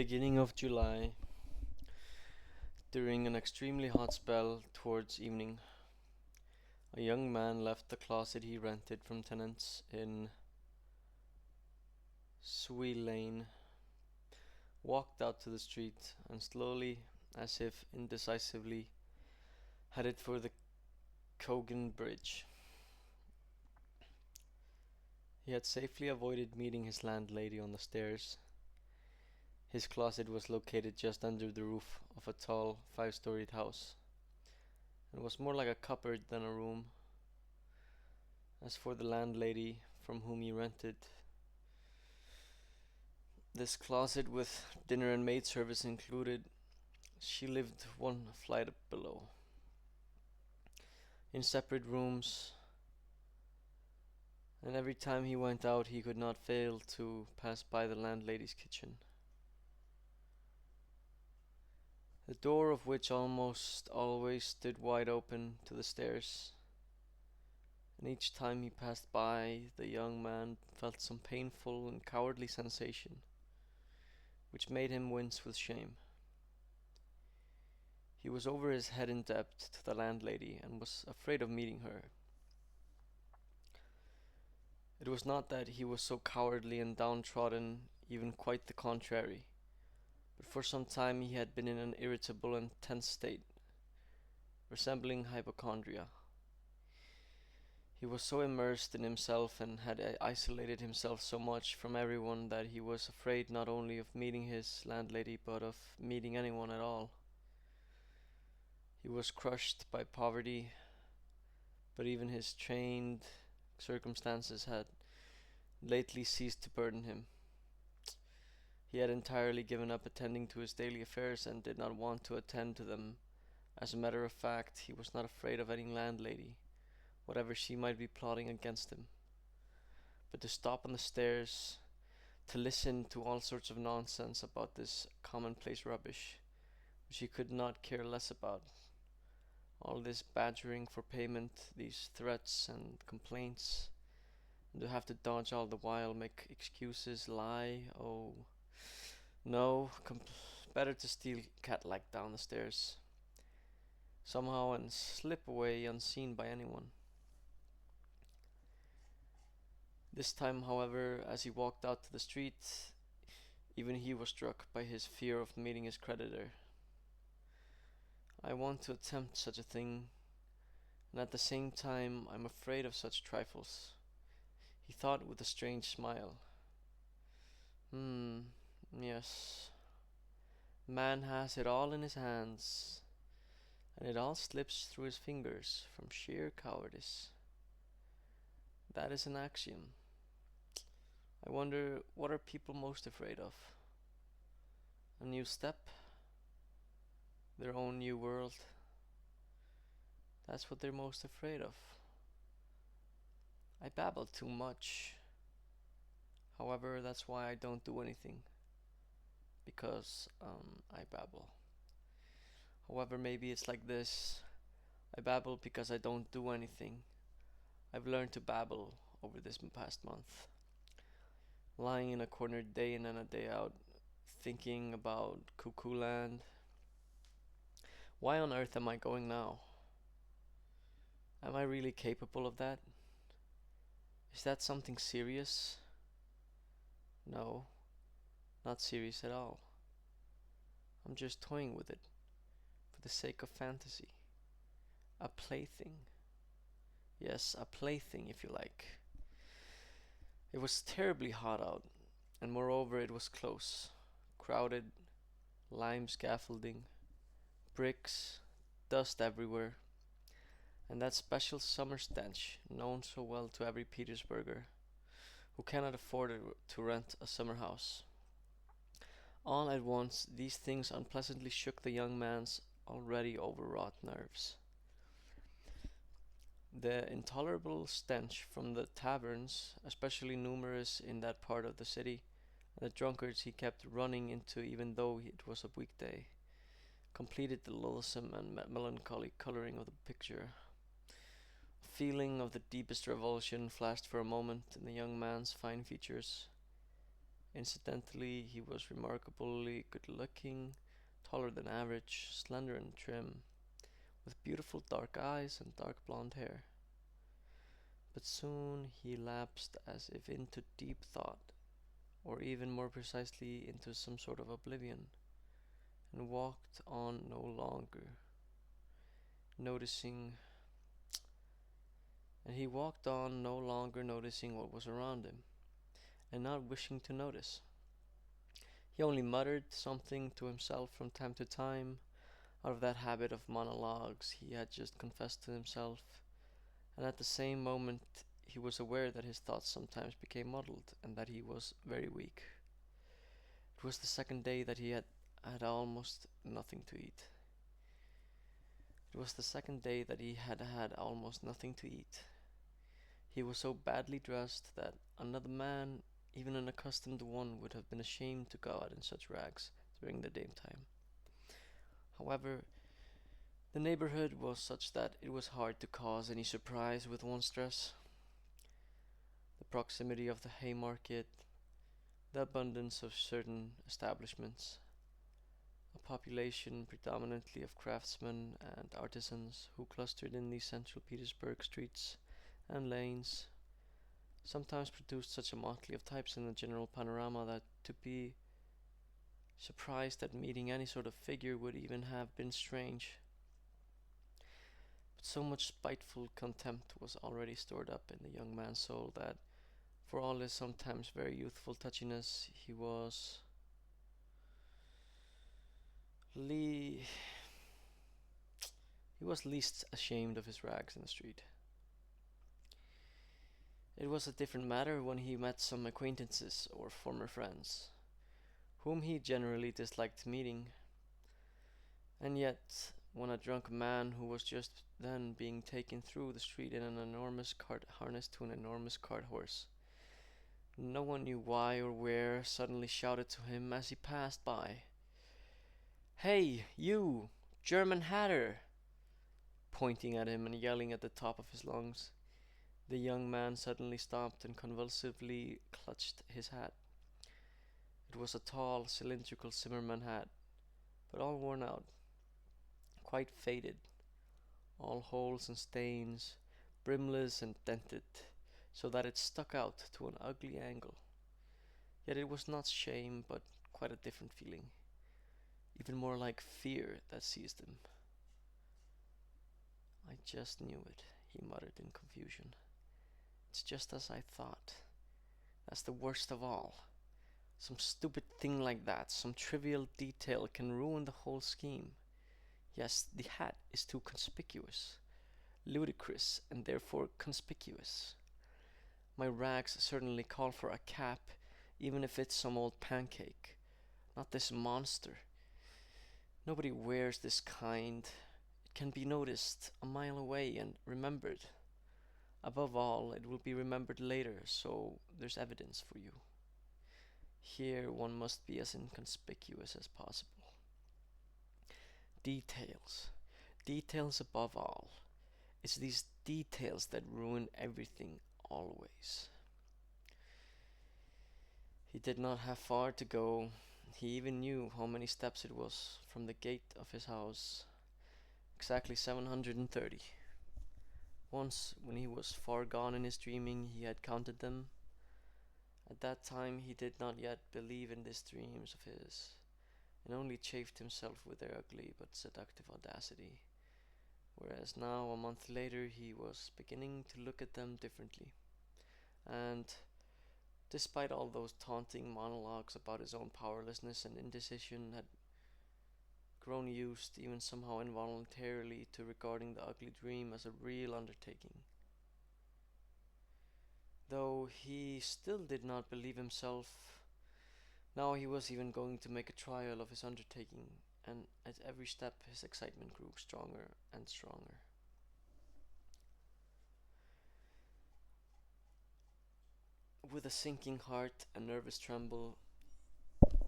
beginning of July, during an extremely hot spell towards evening, a young man left the closet he rented from tenants in Lane, walked out to the street, and slowly, as if indecisively, headed for the Cogan Bridge. He had safely avoided meeting his landlady on the stairs. His closet was located just under the roof of a tall, five-storied house, and was more like a cupboard than a room. As for the landlady from whom he rented this closet with dinner and maid service included, she lived one flight below, in separate rooms, and every time he went out he could not fail to pass by the landlady's kitchen, the door of which almost always stood wide open to the stairs. And each time he passed by, the young man felt some painful and cowardly sensation, which made him wince with shame. He was over his head in debt to the landlady, and was afraid of meeting her. It was not that he was so cowardly and downtrodden, even quite the contrary, but for some time he had been in an irritable and tense state, resembling hypochondria. He was so immersed in himself and had isolated himself so much from everyone that he was afraid not only of meeting his landlady but of meeting anyone at all. He was crushed by poverty, but even his strained circumstances had lately ceased to burden him. He had entirely given up attending to his daily affairs and did not want to attend to them. As a matter of fact, he was not afraid of any landlady, whatever she might be plotting against him. But to stop on the stairs, to listen to all sorts of nonsense about this commonplace rubbish, which he could not care less about, all this badgering for payment, these threats and complaints, and to have to dodge all the while, make excuses, lie, oh, no, better to steal cat-like down the stairs, somehow, and slip away unseen by anyone. This time, however, as he walked out to the street, even he was struck by his fear of meeting his creditor. I want to attempt such a thing, and at the same time I'm afraid of such trifles, he thought with a strange smile. Yes. Man has it all in his hands, and it all slips through his fingers from sheer cowardice. That is an axiom. I wonder, what are people most afraid of? A new step? Their own new world? That's what they're most afraid of. I babble too much. However, that's why I don't do anything. Because I babble. However, maybe it's like this. I babble because I don't do anything. I've learned to babble over this past month, lying in a corner day in and a day out, thinking about Cuckoo Land. Why on earth am I going now? Am I really capable of that? Is that something serious? No, not serious at all. I'm just toying with it, for the sake of fantasy. A plaything. Yes, a plaything, if you like. It was terribly hot out, and moreover it was close, crowded, lime scaffolding, bricks, dust everywhere, and that special summer stench known so well to every Petersburger who cannot afford to rent a summer house. All at once these things unpleasantly shook the young man's already overwrought nerves. The intolerable stench from the taverns, especially numerous in that part of the city, and the drunkards he kept running into even though it was a weekday, completed the loathsome and melancholy coloring of the picture. A feeling of the deepest revulsion flashed for a moment in the young man's fine features, Incidentally, he was remarkably good looking, taller than average, slender and trim, with beautiful dark eyes and dark blonde hair. But soon he lapsed as if into deep thought, or even more precisely into some sort of oblivion, and walked on noticing he walked on no longer noticing what was around him, and not wishing to notice. He only muttered something to himself from time to time, out of that habit of monologues he had just confessed to himself, and at the same moment he was aware that his thoughts sometimes became muddled, and that he was very weak. It was the second day that he had almost nothing to eat. It was the second day that he had almost nothing to eat. He was so badly dressed that another man, even an accustomed one, would have been ashamed to go out in such rags during the daytime. However, the neighborhood was such that it was hard to cause any surprise with one's dress. The proximity of the Haymarket, the abundance of certain establishments, a population predominantly of craftsmen and artisans who clustered in the central Petersburg streets and lanes, sometimes produced such a motley of types in the general panorama that to be surprised at meeting any sort of figure would even have been strange. But so much spiteful contempt was already stored up in the young man's soul that, for all his sometimes very youthful touchiness, le- he was least ashamed of his rags in the street. It was a different matter when he met some acquaintances or former friends, whom he generally disliked meeting, and yet when a drunk man who was just then being taken through the street in an enormous cart harnessed to an enormous cart horse, no one knew why or where, suddenly shouted to him as he passed by, "Hey, you, German hatter!" pointing at him and yelling at the top of his lungs. The young man suddenly stopped and convulsively clutched his hat. It was a tall, cylindrical Zimmerman hat, but all worn out, quite faded, all holes and stains, brimless and dented, so that it stuck out to an ugly angle. Yet it was not shame, but quite a different feeling, even more like fear, that seized him. "I just knew it," he muttered in confusion. "It's just as I thought. That's the worst of all. Some stupid thing like that, some trivial detail, can ruin the whole scheme. Yes, the hat is too conspicuous, ludicrous, and therefore conspicuous. My rags certainly call for a cap, even if it's some old pancake. Not this monster. Nobody wears this kind. It can be noticed a mile away and remembered. Above all, it will be remembered later, so there's evidence for you. Here one must be as inconspicuous as possible. Details. Details above all. It's these details that ruin everything, always." He did not have far to go. He even knew how many steps it was from the gate of his house. Exactly 730. Once, when he was far gone in his dreaming, he had counted them. At that time he did not yet believe in these dreams of his, and only chafed himself with their ugly but seductive audacity, whereas now, a month later, he was beginning to look at them differently, and, despite all those taunting monologues about his own powerlessness and indecision, had grown used, even somehow involuntarily, to regarding the ugly dream as a real undertaking. Though he still did not believe himself, now he was even going to make a trial of his undertaking, and at every step his excitement grew stronger and stronger. With a sinking heart and nervous tremble,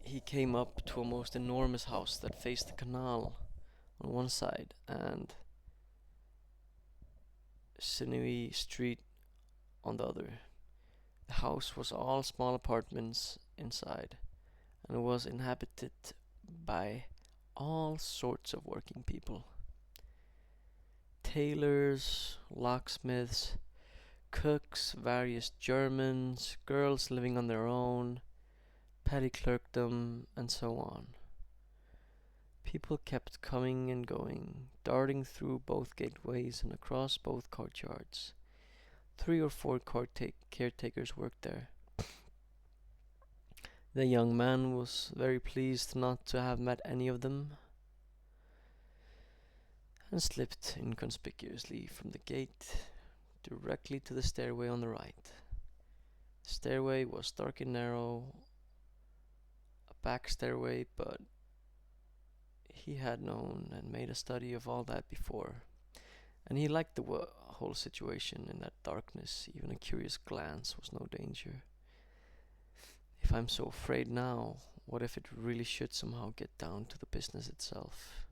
he came up to a most enormous house that faced the canal on one side and sinewy street on the other. The house was all small apartments, inside, and was inhabited by all sorts of working people: tailors, locksmiths, cooks, various Germans, girls living on their own, petty clerkdom, and so on. People kept coming and going, darting through both gateways and across both courtyards. 3 or 4 caretakers worked there. The young man was very pleased not to have met any of them, and slipped inconspicuously from the gate directly to the stairway on the right. The stairway was dark and narrow, a back stairway, but he had known and made a study of all that before, and he liked the whole situation in that darkness. Even a curious glance was no danger. If I'm so afraid now, what if it really should somehow get down to the business itself?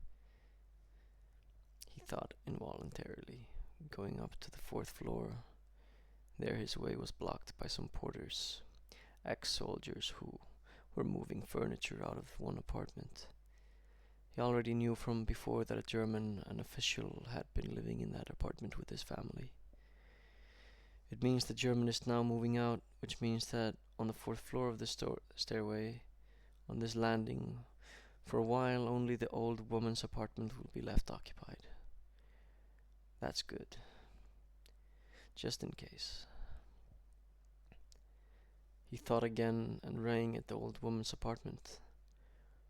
He thought involuntarily, going up to the 4th floor. There his way was blocked by some porters, ex-soldiers who were moving furniture out of one apartment. He already knew from before that a German, an official, had been living in that apartment with his family. It means the German is now moving out, which means that on the 4th floor of the stairway, on this landing, for a while only the old woman's apartment will be left occupied. That's good. Just in case. He thought again and rang at the old woman's apartment.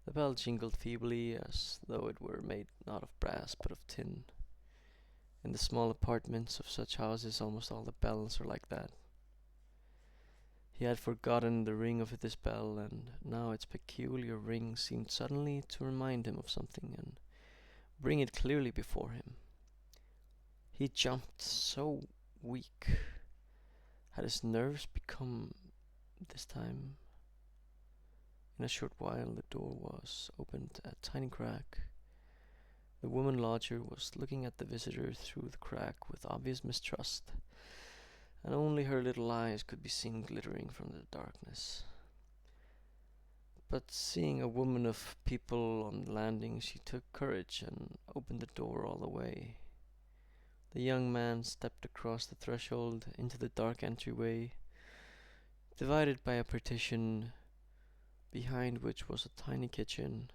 The bell jingled feebly, as though it were made not of brass but of tin. In the small apartments of such houses almost all the bells are like that. He had forgotten the ring of this bell, and now its peculiar ring seemed suddenly to remind him of something and bring it clearly before him. He jumped, so weak. Had his nerves become this time? In a short while the door was opened a tiny crack. The woman lodger was looking at the visitor through the crack with obvious mistrust, and only her little eyes could be seen glittering from the darkness. But seeing a woman of people on the landing, she took courage and opened the door all the way. The young man stepped across the threshold into the dark entryway, divided by a partition, behind which was a tiny kitchen.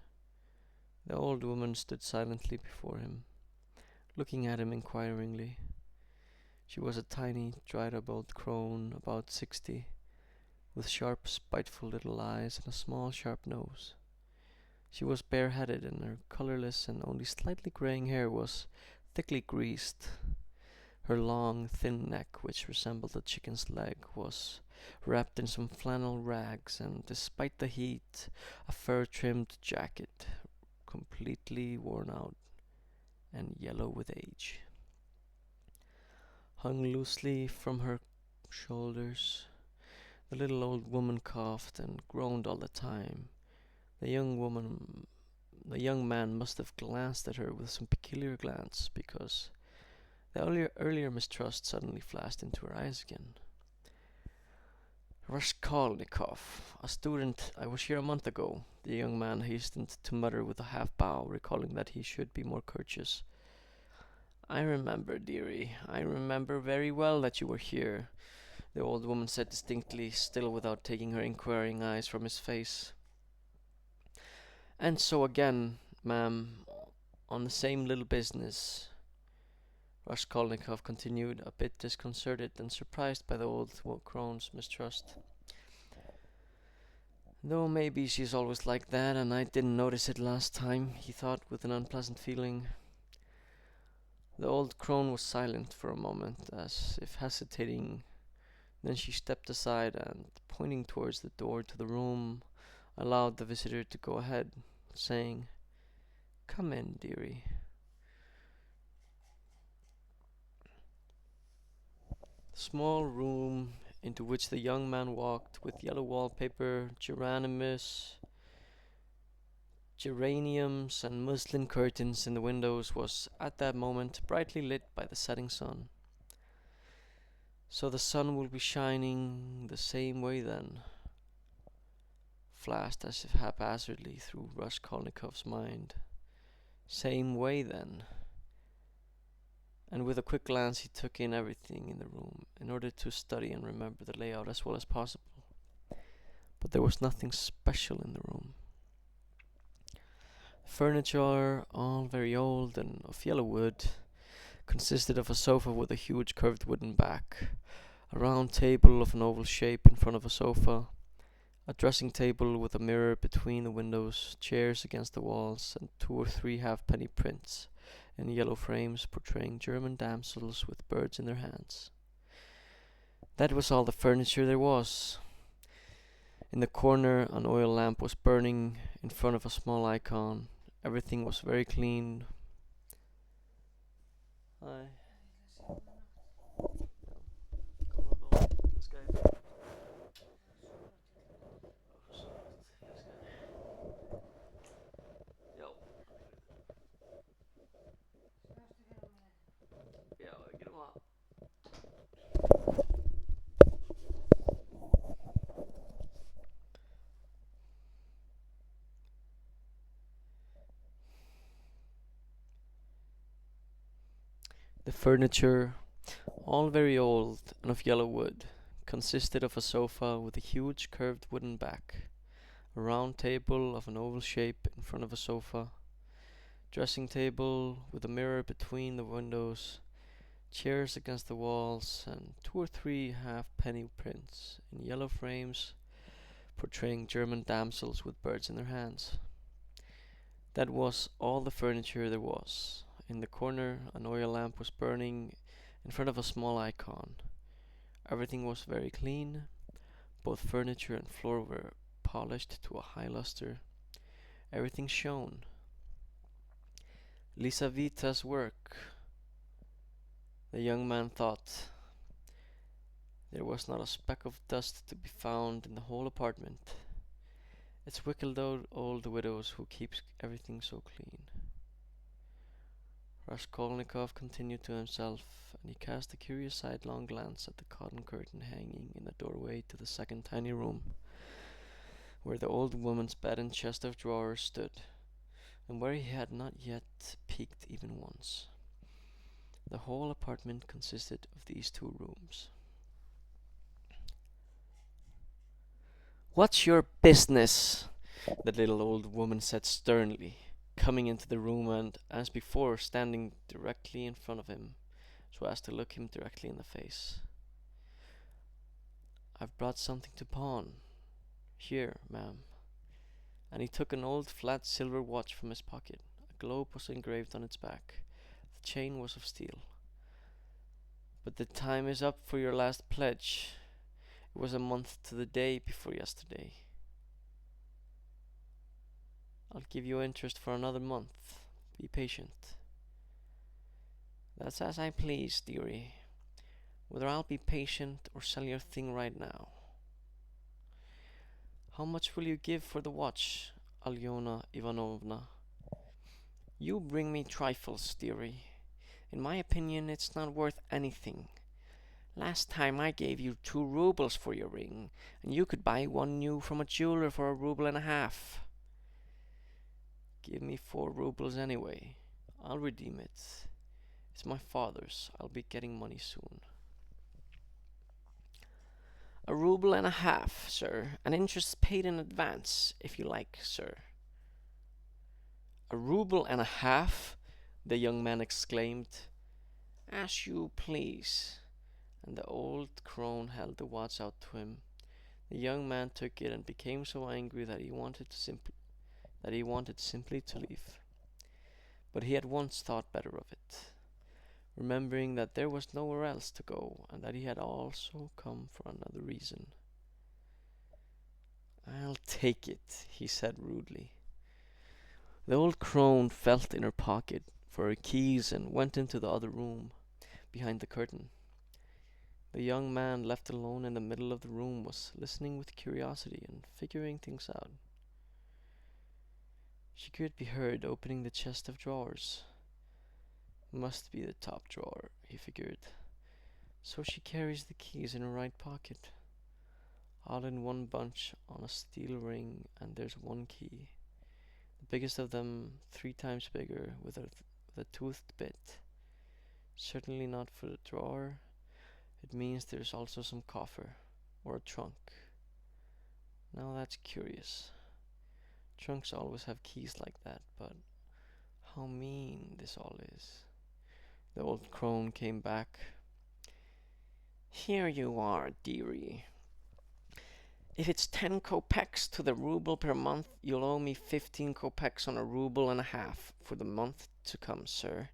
The old woman stood silently before him, looking at him inquiringly. She was a tiny, dried-up old crone, about 60, with sharp, spiteful little eyes and a small, sharp nose. She was bareheaded, and her colorless and only slightly graying hair was thickly greased. Her long, thin neck, which resembled a chicken's leg, was wrapped in some flannel rags, and despite the heat, a fur-trimmed jacket, completely worn out and yellow with age, hung loosely from her shoulders. The little old woman coughed and groaned all the time. The young man must have glanced at her with some peculiar glance, because the earlier mistrust suddenly flashed into her eyes again. Raskolnikov, a student. I was here a month ago, the young man hastened to mutter with a half-bow, recalling that he should be more courteous. I remember, dearie. I remember very well that you were here, the old woman said distinctly, still without taking her inquiring eyes from his face. And so again, ma'am, on the same little business, Raskolnikov continued, a bit disconcerted and surprised by the old crone's mistrust. Though maybe she's always like that, and I didn't notice it last time, he thought with an unpleasant feeling. The old crone was silent for a moment, as if hesitating. Then she stepped aside and, pointing towards the door to the room, allowed the visitor to go ahead, saying, "Come in, dearie." The small room into which the young man walked, with yellow wallpaper, geraniums, and muslin curtains in the windows, was at that moment brightly lit by the setting sun. So the sun will be shining the same way then. flashed as if haphazardly through Raskolnikov's mind. Same way then. And with a quick glance he took in everything in the room in order to study and remember the layout as well as possible. But there was nothing special in the room. Furniture, all very old and of yellow wood, consisted of a sofa with a huge curved wooden back, a round table of an oval shape in front of a sofa, a dressing table with a mirror between the windows, chairs against the walls, and 2 or 3 halfpenny prints in yellow frames portraying German damsels with birds in their hands. That was all the furniture there was. In the corner, an oil lamp was burning in front of a small icon. Everything was very clean. Hi. The furniture, all very old and of yellow wood, consisted of a sofa with a huge curved wooden back, a round table of an oval shape in front of a sofa, dressing table with a mirror between the windows, chairs against the walls, and 2 or 3 halfpenny prints in yellow frames portraying German damsels with birds in their hands. That was all the furniture there was. In the corner, an oil lamp was burning in front of a small icon. Everything was very clean. Both furniture and floor were polished to a high luster. Everything shone. Lisaveta's work, the young man thought. There was not a speck of dust to be found in the whole apartment. It's wicked old widows who keep everything so clean. Raskolnikov continued to himself, and he cast a curious sidelong glance at the cotton curtain hanging in the doorway to the second tiny room, where the old woman's bed and chest of drawers stood, and where he had not yet peeked even once. The whole apartment consisted of these 2 rooms. "What's your business?" the little old woman said sternly, coming into the room and, as before, standing directly in front of him, so as to look him directly in the face. "I've brought something to pawn. Here, ma'am." And he took an old flat silver watch from his pocket. A globe was engraved on its back. The chain was of steel. "But the time is up for your last pledge. It was a month to the day before yesterday. I'll give you interest for another month. Be patient." "That's as I please, dearie. Whether I'll be patient or sell your thing right now." "How much will you give for the watch, Alyona Ivanovna?" "You bring me trifles, dearie. In my opinion, it's not worth anything. Last time I gave you 2 rubles for your ring, and you could buy one new from a jeweler for 1.5 rubles. Give me 4 rubles anyway. I'll redeem it. It's my father's. I'll be getting money soon." 1.5 rubles, sir, and interest paid in advance, if you like, sir." 1.5 rubles, the young man exclaimed. "As you please." And the old crone held the watch out to him. The young man took it and became so angry that he wanted simply to leave. But he at once thought better of it, remembering that there was nowhere else to go, and that he had also come for another reason. "I'll take it," he said rudely. The old crone felt in her pocket for her keys and went into the other room, behind the curtain. The young man, left alone in the middle of the room, was listening with curiosity and figuring things out. She could be heard opening the chest of drawers. "Must be the top drawer," he figured. "So she carries the keys in her right pocket. all in one bunch on a steel ring, and there's one key. The biggest of them 3 times bigger, with a toothed bit. Certainly not for the drawer. It means there's also some coffer, or a trunk. Now that's curious. Trunks always have keys like that, but how mean this all is. The old crone came back. Here you are, dearie. If it's 10 kopecks to the ruble per month, you'll owe me 15 kopecks on a ruble and a half for the month to come, sir.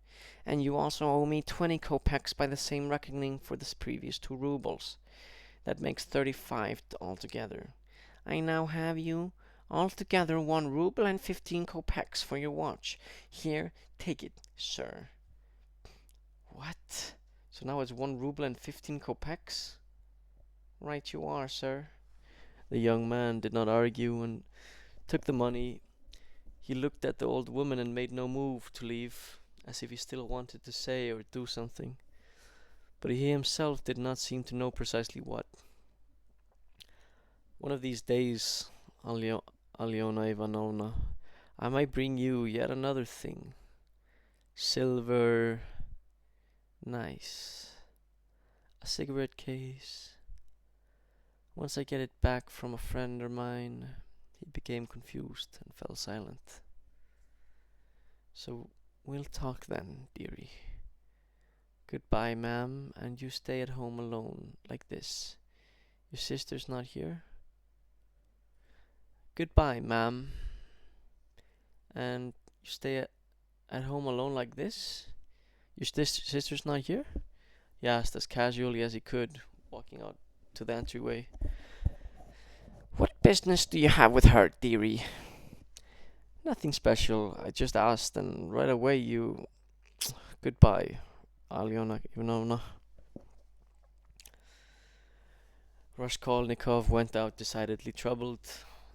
And you also owe me 20 kopecks by the same reckoning for the previous 2 rubles. That makes 35 altogether. I now have you altogether 1 ruble and 15 kopecks for your watch. Here, take it, sir. What? So now it's 1 ruble and 15 kopecks? Right you are, sir. The young man did not argue and took the money. He looked at the old woman and made no move to leave, as if he still wanted to say or do something. But he himself did not seem to know precisely what. One of these days, Alyona Ivanovna, I might bring you yet another thing. Silver, nice. A cigarette case. Once I get it back from a friend of mine. He became confused and fell silent. So we'll talk then, dearie. Goodbye, ma'am, and you stay at home alone, like this. Your sister's not here? Goodbye, ma'am. And you stay at home alone like this? Your sister's not here? He asked as casually as he could, walking out to the entryway. What business do you have with her, dearie? Nothing special. I just asked, and right away you... Goodbye, Alyona Ivanovna. Raskolnikov went out decidedly troubled.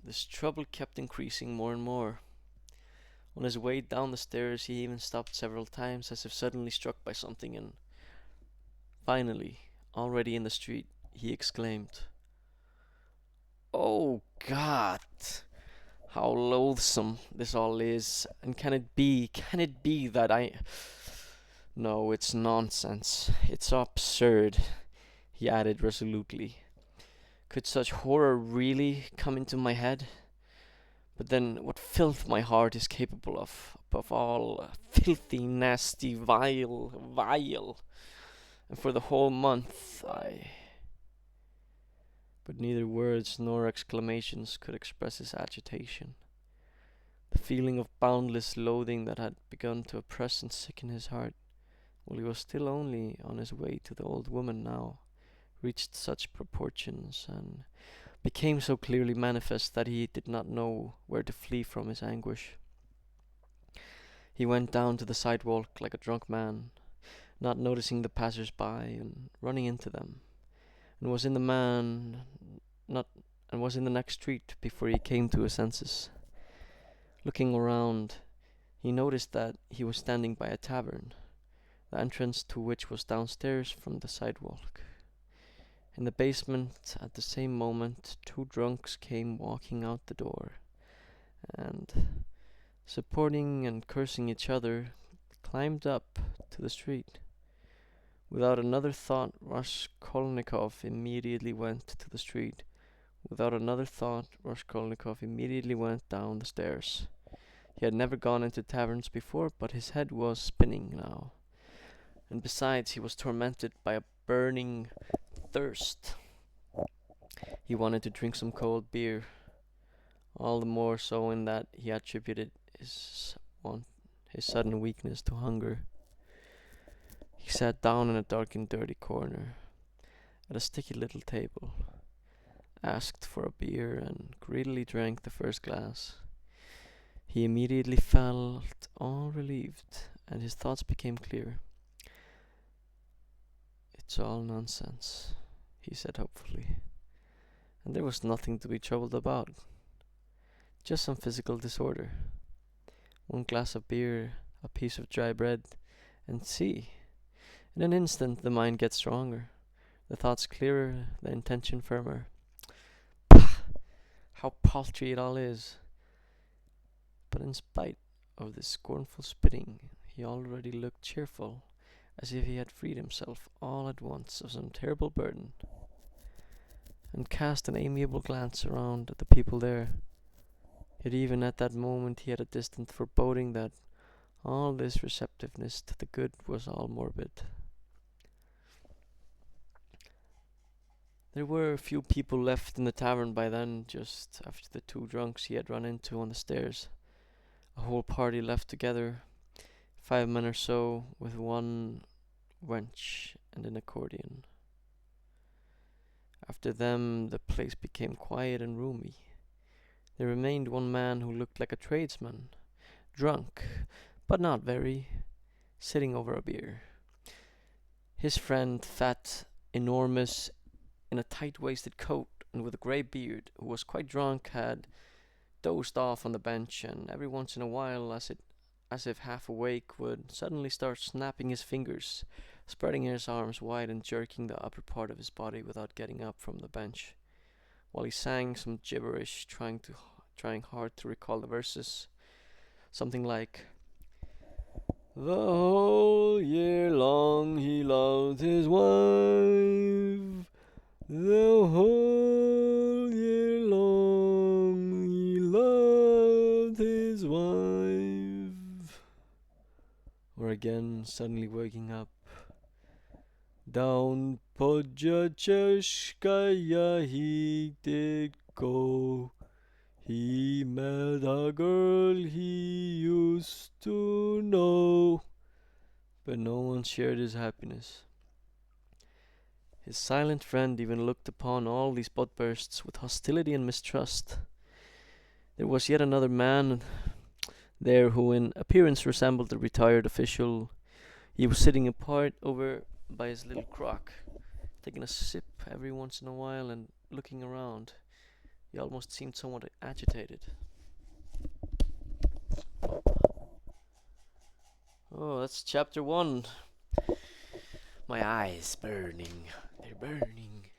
This trouble kept increasing more and more. On his way down the stairs he even stopped several times, as if suddenly struck by something, and finally, already in the street, he exclaimed, "Oh God! How loathsome this all is, and can it be that I... No, it's nonsense, it's absurd," he added resolutely. Could such horror really come into my head? But then what filth my heart is capable of, above all, filthy, nasty, vile. And for the whole month But neither words nor exclamations could express his agitation. The feeling of boundless loathing that had begun to oppress and sicken his heart, while he was still only on his way to the old woman now, reached such proportions and became so clearly manifest that he did not know where to flee from his anguish. He went down to the sidewalk like a drunk man, not noticing the passers-by and running into them, and was in the next street before he came to his senses. Looking around, he noticed that he was standing by a tavern, the entrance to which was downstairs from the sidewalk. In the basement, at the same moment, 2 drunks came walking out the door, and, supporting and cursing each other, climbed up to the street. Without another thought, Raskolnikov immediately went to the street. Without another thought, Raskolnikov immediately went down the stairs. He had never gone into taverns before, but his head was spinning now. And besides, he was tormented by a burning thirst. He wanted to drink some cold beer, all the more so in that he attributed his sudden weakness to hunger. He sat down in a dark and dirty corner, at a sticky little table, asked for a beer, and greedily drank the first glass. He immediately felt all relieved, and his thoughts became clear. "It's all nonsense," he said hopefully, and there was nothing to be troubled about. Just some physical disorder. 1 glass of beer, a piece of dry bread, and see, in an instant the mind gets stronger, the thoughts clearer, the intention firmer. how paltry it all is. But in spite of this scornful spitting, he already looked cheerful, as if he had freed himself all at once of some terrible burden, and cast an amiable glance around at the people there. Yet even at that moment he had a distant foreboding that all this receptiveness to the good was all morbid. There were few people left in the tavern by then, just after the two drunks he had run into on the stairs. A whole party left together, 5 men or so, with one wench and an accordion. After them, the place became quiet and roomy. There remained one man who looked like a tradesman, drunk, but not very, sitting over a beer. His friend, fat, enormous, in a tight-waisted coat and with a grey beard, who was quite drunk, had dozed off on the bench, and every once in a while, as if half awake, would suddenly start snapping his fingers, spreading his arms wide and jerking the upper part of his body without getting up from the bench, while he sang some gibberish, trying hard to recall the verses. Something like, "The whole year long he loved his wife. The whole year long he loved his wife." Or again, suddenly waking up, "Down Podjacheskaya he did go. He met a girl he used to know." But no one shared his happiness. His silent friend even looked upon all these outbursts with hostility and mistrust. There was yet another man there who in appearance resembled a retired official. He was sitting apart over by his little crock, taking a sip every once in a while and looking around. He almost seemed somewhat agitated. Oh, that's chapter 1. My eyes burning. They're burning.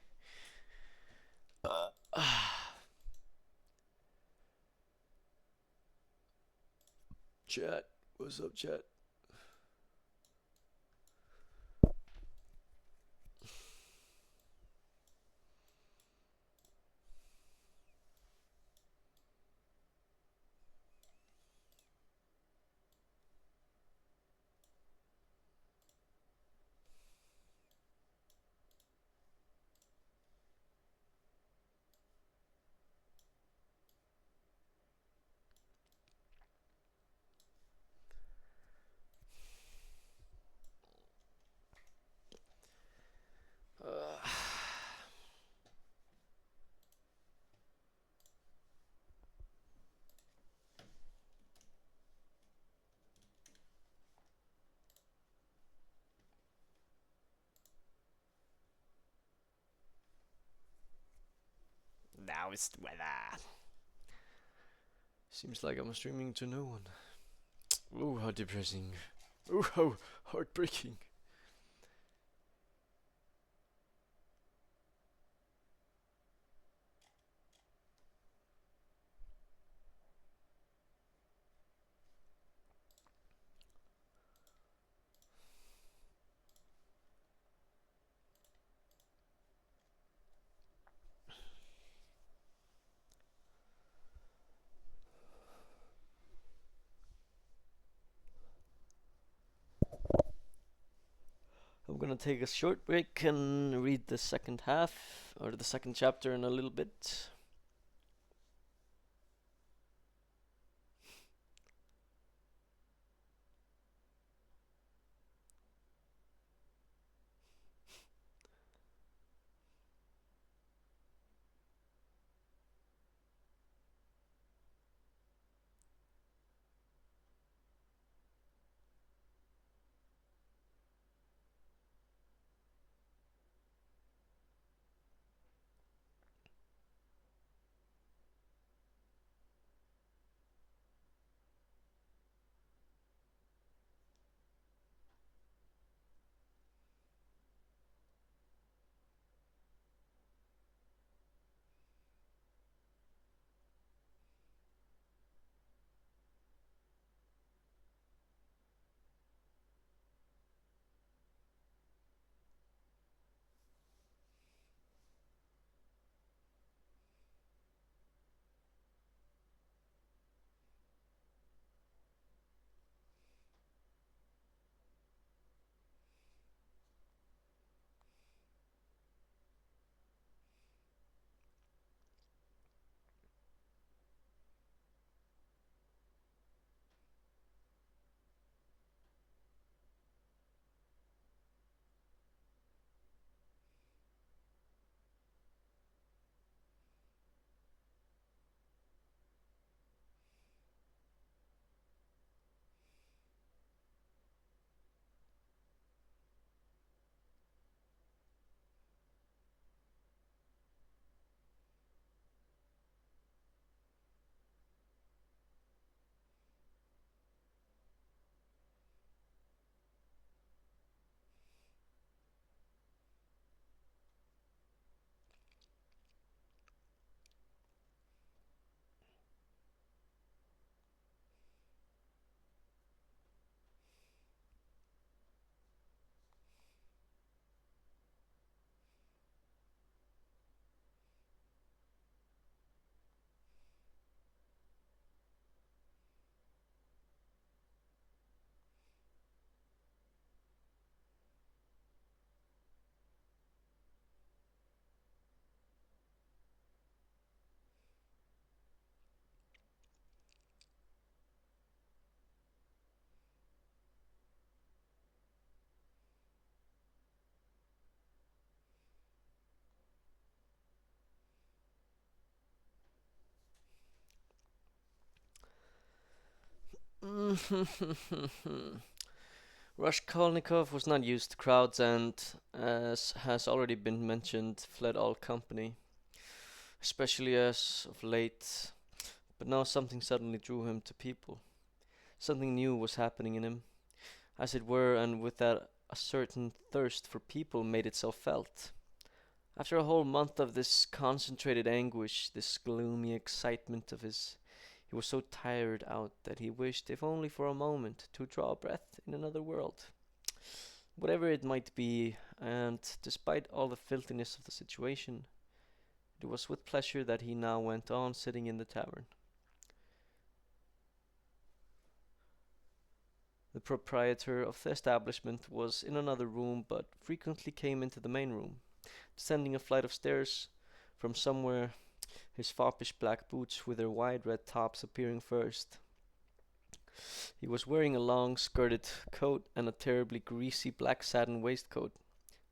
Chat. What's up, chat? Now it's the weather. Seems like I'm streaming to no one. Oh, how depressing. Oh, how heartbreaking. I'm gonna take a short break and read the second half, or the second chapter in a little bit. Raskolnikov was not used to crowds and, as has already been mentioned, fled all company, especially as of late. But now something suddenly drew him to people. Something new was happening in him, as it were, and with that a certain thirst for people made itself felt. After a whole month of this concentrated anguish, this gloomy excitement of his, he was so tired out that he wished, if only for a moment, to draw breath in another world, whatever it might be, and despite all the filthiness of the situation, it was with pleasure that he now went on sitting in the tavern. The proprietor of the establishment was in another room, but frequently came into the main room, descending a flight of stairs from somewhere, his foppish black boots with their wide red tops appearing first. He was wearing a long skirted coat and a terribly greasy black satin waistcoat,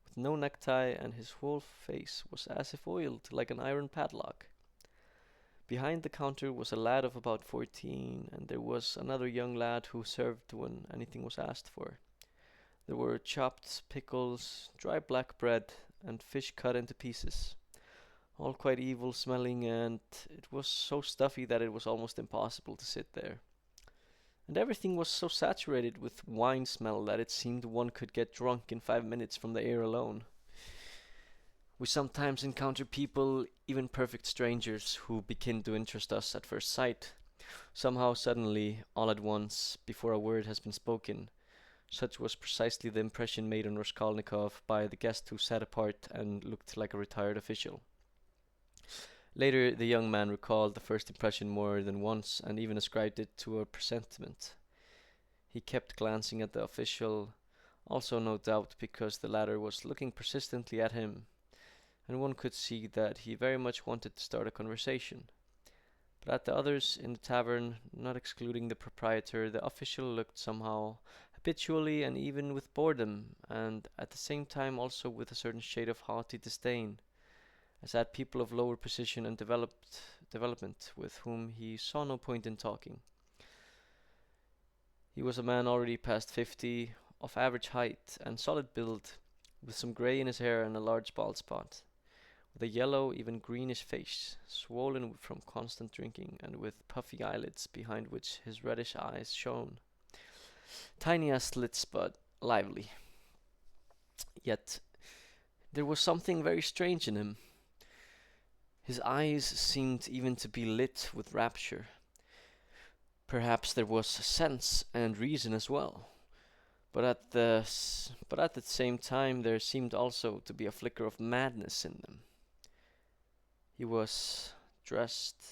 with no necktie, and his whole face was as if oiled like an iron padlock. Behind the counter was a lad of about 14, and there was another young lad who served when anything was asked for. There were chopped pickles, dry black bread, and fish cut into pieces, all quite evil smelling, and it was so stuffy that it was almost impossible to sit there. And everything was so saturated with wine smell that it seemed one could get drunk in 5 minutes from the air alone. We sometimes encounter people, even perfect strangers, who begin to interest us at first sight. Somehow, suddenly, all at once, before a word has been spoken. Such was precisely the impression made on Raskolnikov by the guest who sat apart and looked like a retired official. Later, the young man recalled the first impression more than once, and even ascribed it to a presentiment. He kept glancing at the official, also no doubt because the latter was looking persistently at him, and one could see that he very much wanted to start a conversation. But at the others in the tavern, not excluding the proprietor, the official looked somehow habitually and even with boredom, and at the same time also with a certain shade of haughty disdain, as at people of lower position and development with whom he saw no point in talking. He was a man already past 50, of average height and solid build, with some grey in his hair and a large bald spot, with a yellow, even greenish face, swollen from constant drinking, and with puffy eyelids behind which his reddish eyes shone, tiny as slits but lively. Yet there was something very strange in him. His eyes seemed even to be lit with rapture. Perhaps there was sense and reason as well, but at the same time there seemed also to be a flicker of madness in them. He was dressed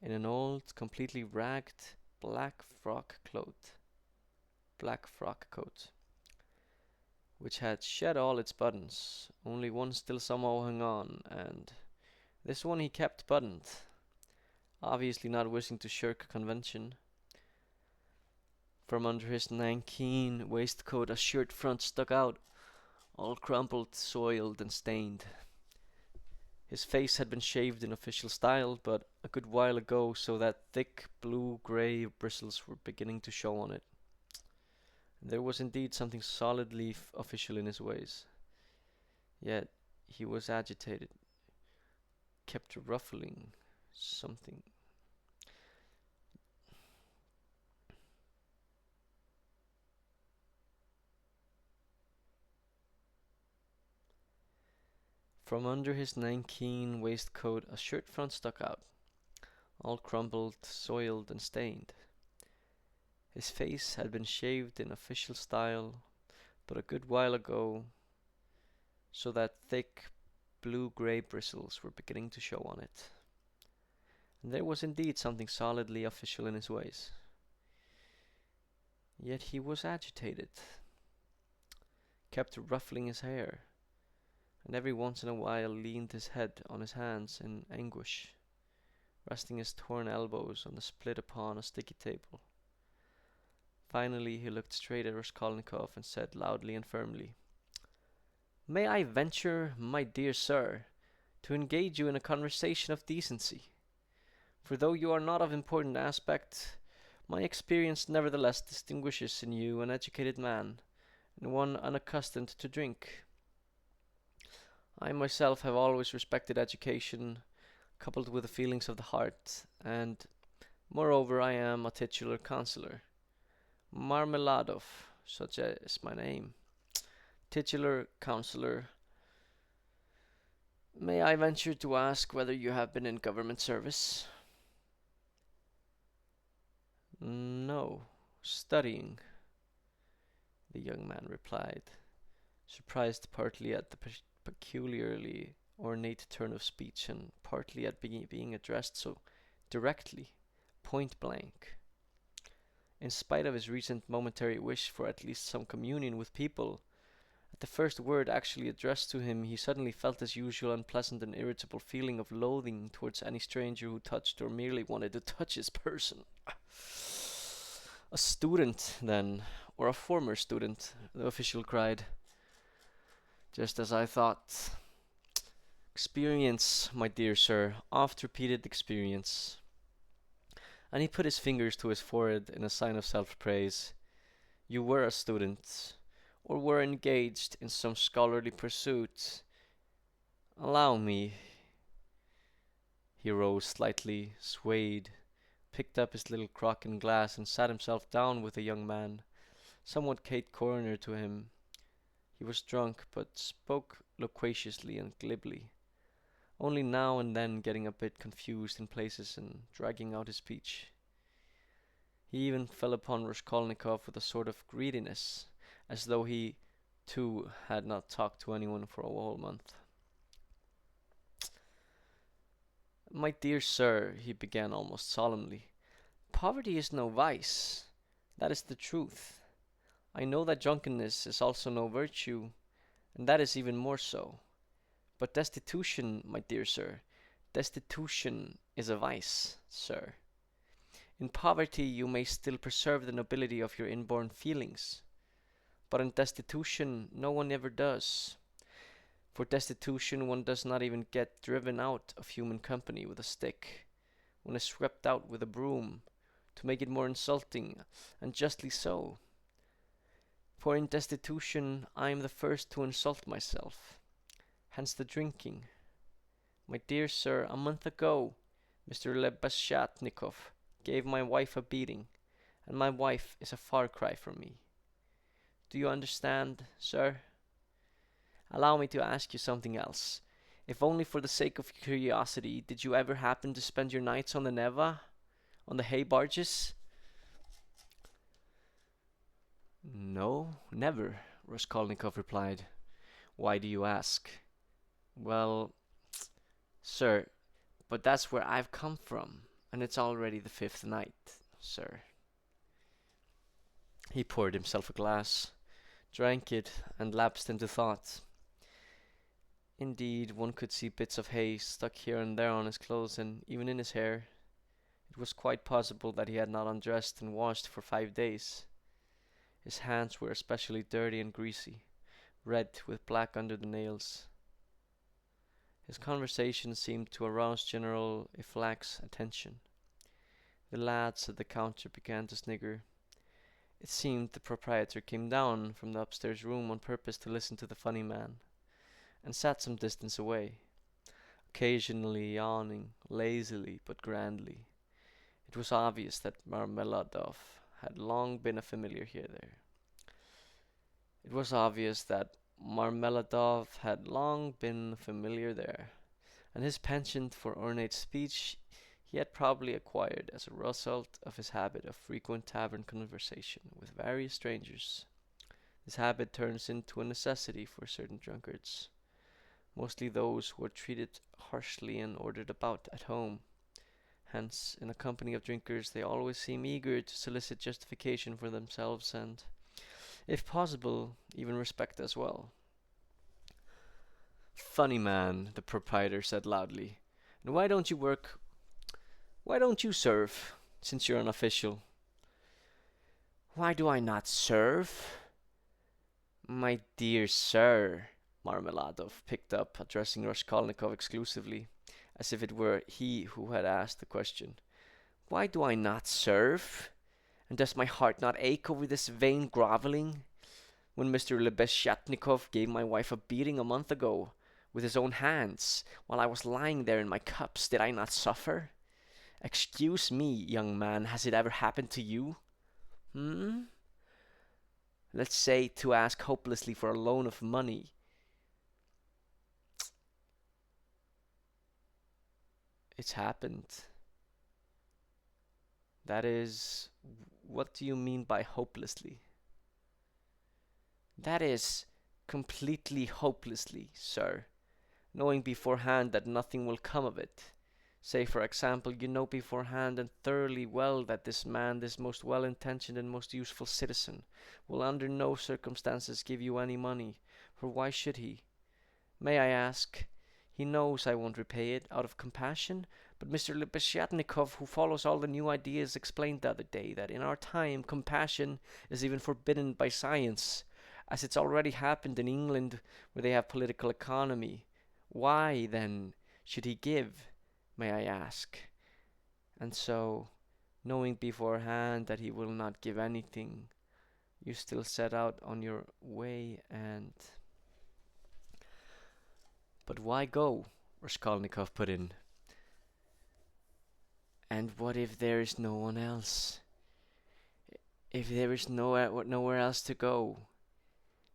in an old, completely ragged black frock coat, which had shed all its buttons. Only one still somehow hung on, and this one he kept buttoned, obviously not wishing to shirk convention. From under his nankeen waistcoat a shirt front stuck out, all crumpled, soiled, and stained. His face had been shaved in official style, but a good while ago, so that thick blue-grey bristles were beginning to show on it. There was indeed something solidly official in his ways. Yet he was agitated, kept ruffling something. From under his nankeen waistcoat a shirt front stuck out, all crumpled, soiled, and stained. His face had been shaved in official style but a good while ago, so that thick blue-grey bristles were beginning to show on it. And there was indeed something solidly official in his ways. Yet he was agitated, kept ruffling his hair, and every once in a while leaned his head on his hands in anguish, resting his torn elbows on the split upon a sticky table. Finally he looked straight at Raskolnikov and said loudly and firmly, "May I venture, my dear sir, to engage you in a conversation of decency? For though you are not of important aspect, My experience nevertheless distinguishes in you an educated man, and one unaccustomed to drink. I myself have always respected education, coupled with the feelings of the heart, and moreover I am a titular councillor. Marmeladov, such is my name. Titular councillor. May I venture to ask whether you have been in government service? No, studying, the young man replied, surprised partly at the peculiarly ornate turn of speech and partly at being addressed so directly, point blank. In spite of his recent momentary wish for at least some communion with people, at the first word actually addressed to him he suddenly felt his usual unpleasant and irritable feeling of loathing towards any stranger who touched or merely wanted to touch his person. A student, then, or a former student, the official cried. Just as I thought. Experience, my dear sir, oft repeated experience. And he put his fingers to his forehead in a sign of self-praise. You were a student, or were engaged in some scholarly pursuit. Allow me. He rose slightly, swayed, picked up his little crock and glass, and sat himself down with the young man, somewhat Kate Coroner to him. He was drunk, but spoke loquaciously and glibly, only now and then getting a bit confused in places and dragging out his speech. He even fell upon Raskolnikov with a sort of greediness, as though he, too, had not talked to anyone for a whole month. My dear sir, he began almost solemnly, poverty is no vice. That is the truth. I know that drunkenness is also no virtue, and that is even more so. But destitution, my dear sir, destitution is a vice, sir. In poverty you may still preserve the nobility of your inborn feelings, but in destitution no one ever does. For destitution one does not even get driven out of human company with a stick. One is swept out with a broom, to make it more insulting, and justly so. For in destitution I am the first to insult myself. Hence the drinking. My dear sir, a month ago, Mr. Lebashyatnikov gave my wife a beating, and my wife is a far cry from me. Do you understand, sir? Allow me to ask you something else. If only for the sake of curiosity, did you ever happen to spend your nights on the Neva? On the hay barges? No, never, Raskolnikov replied. Why do you ask? Well, sir, but that's where I've come from, and it's already the 5th night, sir. He poured himself a glass, drank it, and lapsed into thought. Indeed, one could see bits of hay stuck here and there on his clothes and even in his hair. It was quite possible that he had not undressed and washed for 5 days. His hands were especially dirty and greasy, red with black under the nails. His conversation seemed to arouse general, if lax, attention. The lads at the counter began to snigger. It seemed the proprietor came down from the upstairs room on purpose to listen to the funny man, and sat some distance away, occasionally yawning, lazily but grandly. It was obvious that Marmeladov had long been a familiar here there. It was obvious that Marmeladov had long been familiar there, and his penchant for ornate speech he had probably acquired as a result of his habit of frequent tavern conversation with various strangers. This habit turns into a necessity for certain drunkards, mostly those who are treated harshly and ordered about at home. Hence, in a company of drinkers, they always seem eager to solicit justification for themselves and, if possible, even respect as well. Funny man, the proprietor said loudly. And why don't you work? Why don't you serve, since you're an official? Why do I not serve? My dear sir, Marmeladov picked up, addressing Raskolnikov exclusively, as if it were he who had asked the question. Why do I not serve? And does my heart not ache over this vain groveling? When Mr. Lebeshyatnikov gave my wife a beating a month ago with his own hands, while I was lying there in my cups, did I not suffer? Excuse me, young man, has it ever happened to you? Hmm? Let's say to ask hopelessly for a loan of money. It's happened. That is, what do you mean by hopelessly? That is, completely hopelessly, sir, knowing beforehand that nothing will come of it. Say, for example, you know beforehand and thoroughly well that this man, this most well intentioned and most useful citizen, will under no circumstances give you any money, for why should he? May I ask? He knows I won't repay it out of compassion, but Mr. Lebeshyatnikov, who follows all the new ideas, explained the other day that in our time compassion is even forbidden by science, as it's already happened in England where they have political economy. Why, then, should he give, may I ask? And so, knowing beforehand that he will not give anything, you still set out on your way and... But why go? Raskolnikov put in. And what if there is no one else? If there is nowhere else to go?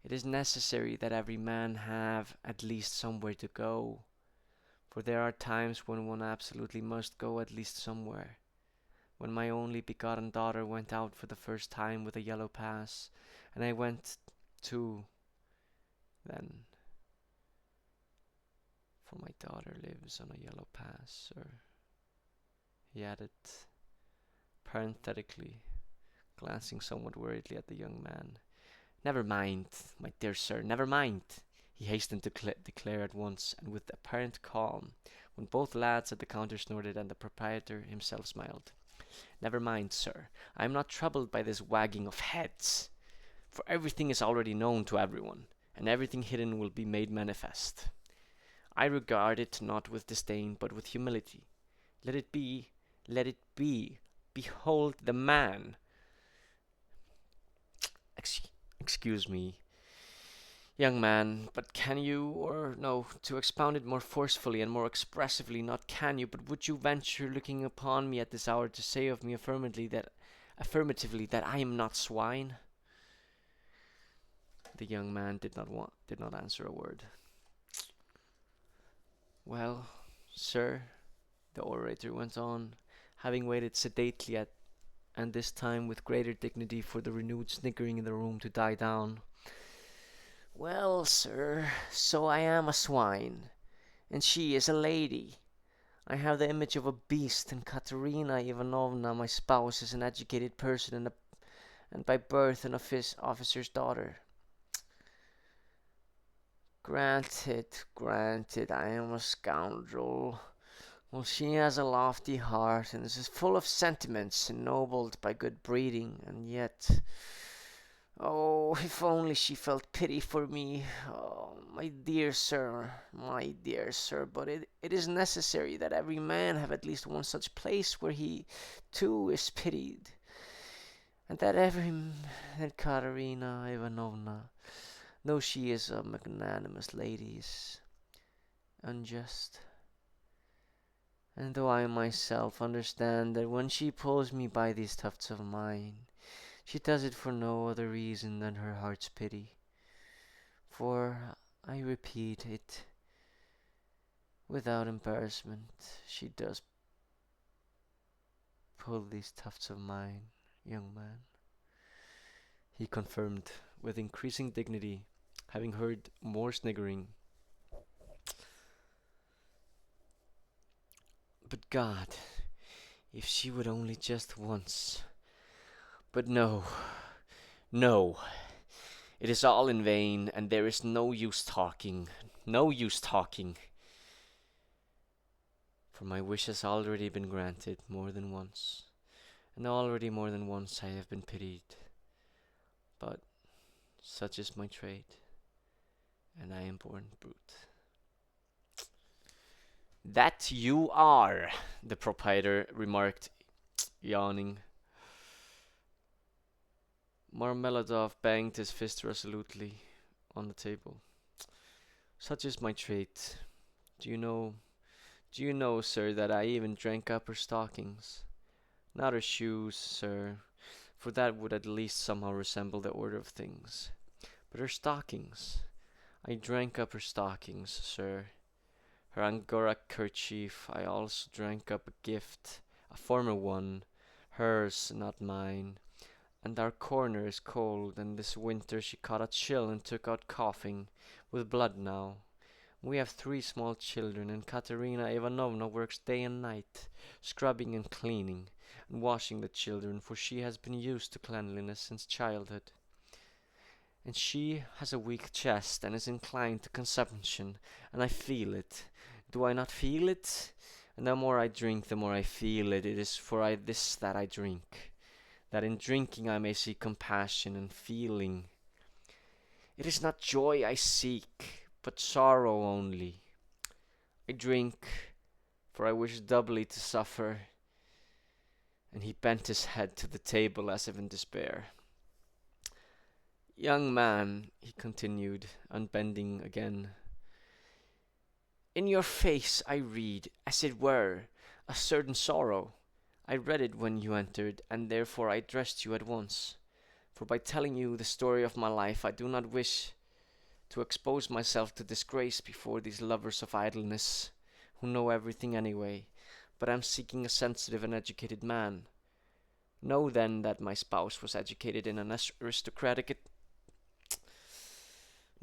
It is necessary that every man have at least somewhere to go, for there are times when one absolutely must go at least somewhere. When my only begotten daughter went out for the first time with a yellow pass, and I went too, then, for my daughter lives on a yellow pass, sir, he added, parenthetically, glancing somewhat worriedly at the young man. Never mind, my dear sir, never mind, he hastened to declare at once, and with apparent calm, when both lads at the counter snorted and the proprietor himself smiled. Never mind, sir, I am not troubled by this wagging of heads, for everything is already known to everyone, and everything hidden will be made manifest. I regard it not with disdain, but with humility. Let it be, let it be. Behold the man. Excuse me, young man, but can you, or no, to expound it more forcefully and more expressively, not can you, but would you venture, looking upon me at this hour, to say of me affirmatively that I am not swine? The young man did not answer a word. Well, sir, the orator went on, having waited sedately and this time with greater dignity for the renewed sniggering in the room to die down. Well, sir, so I am a swine, and she is a lady. I have the image of a beast, and Katerina Ivanovna, my spouse, is an educated person and by birth an officer's daughter. Granted, I am a scoundrel. Well, she has a lofty heart, and is full of sentiments, ennobled by good breeding, and yet... Oh, if only she felt pity for me. Oh, my dear sir, but it is necessary that every man have at least one such place where he, too, is pitied. And that Katerina Ivanovna, though she is a magnanimous lady, is unjust. And though I myself understand that when she pulls me by these tufts of mine, she does it for no other reason than her heart's pity. For, I repeat it, without embarrassment, she does pull these tufts of mine, young man, he confirmed with increasing dignity, having heard more sniggering. But God, if she would only just once... But no, no, it is all in vain, and there is no use talking, for my wish has already been granted more than once, and already more than once I have been pitied. But such is my trade, and I am born brute. That you are, the proprietor remarked, yawning. Marmeladov banged his fist resolutely on the table. Such is my trait. Do you know, do you know, sir, that I even drank up her stockings? Not her shoes, sir, for that would at least somehow resemble the order of things. But her stockings. I drank up her stockings, sir. Her Angora kerchief I also drank up, a gift, a former one, hers, not mine. And our corner is cold, and this winter she caught a chill and took out coughing, with blood now. We have 3 small children, and Katerina Ivanovna works day and night, scrubbing and cleaning, and washing the children, for she has been used to cleanliness since childhood. And she has a weak chest, and is inclined to consumption, and I feel it. Do I not feel it? And the more I drink, the more I feel it. It is for this that I drink, that in drinking I may see compassion and feeling. It is not joy I seek, but sorrow only. I drink, for I wish doubly to suffer. And he bent his head to the table as if in despair. Young man, he continued, unbending again, in your face I read, as it were, a certain sorrow. I read it when you entered, and therefore I addressed you at once. For by telling you the story of my life, I do not wish to expose myself to disgrace before these lovers of idleness, who know everything anyway, but am seeking a sensitive and educated man. Know then that my spouse was educated in an aristocratic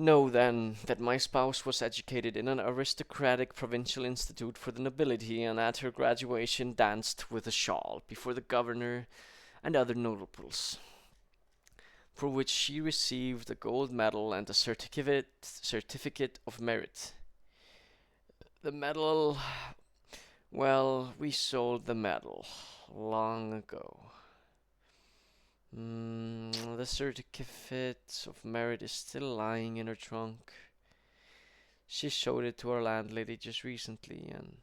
Know then that my spouse was educated in an aristocratic provincial institute for the nobility, and at her graduation danced with a shawl before the governor and other notables, for which she received a gold medal and a certificate of merit. The medal, well, we sold the medal long ago. The certificate of merit is still lying in her trunk. She showed it to our landlady just recently, and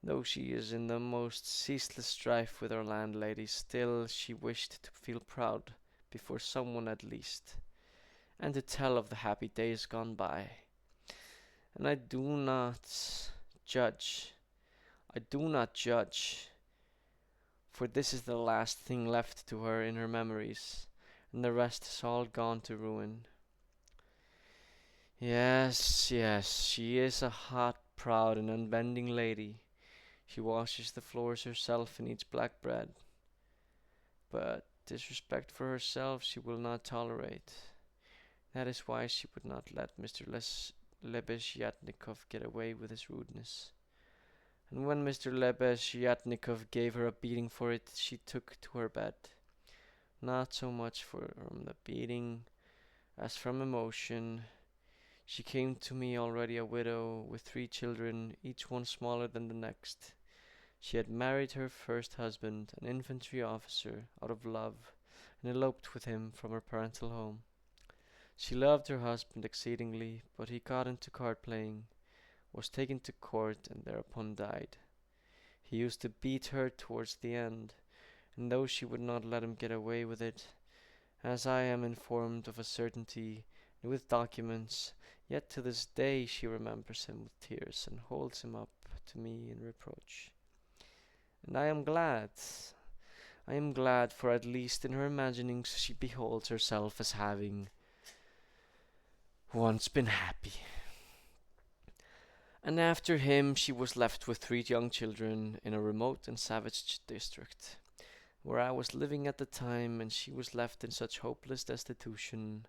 though she is in the most ceaseless strife with our landlady, still she wished to feel proud before someone at least, and to tell of the happy days gone by. And judge. I do not judge, for this is the last thing left to her in her memories, and the rest is all gone to ruin. Yes, yes, she is a hot, proud, and unbending lady. She washes the floors herself and eats black bread. But disrespect for herself she will not tolerate. That is why she would not let Mr. Lebezhyatnikov get away with his rudeness. And when Mr. Lebezhyatnikov gave her a beating for it, she took to her bed. Not so much from the beating as from emotion. She came to me already a widow with 3 children, each one smaller than the next. She had married her first husband, an infantry officer, out of love, and eloped with him from her parental home. She loved her husband exceedingly, but he got into card playing, was taken to court, and thereupon died. He used to beat her towards the end, and though she would not let him get away with it, as I am informed of a certainty, and with documents, yet to this day she remembers him with tears, and holds him up to me in reproach. And I am glad, for at least in her imaginings she beholds herself as having once been happy. And after him she was left with 3 young children in a remote and savage district, where I was living at the time, and she was left in such hopeless destitution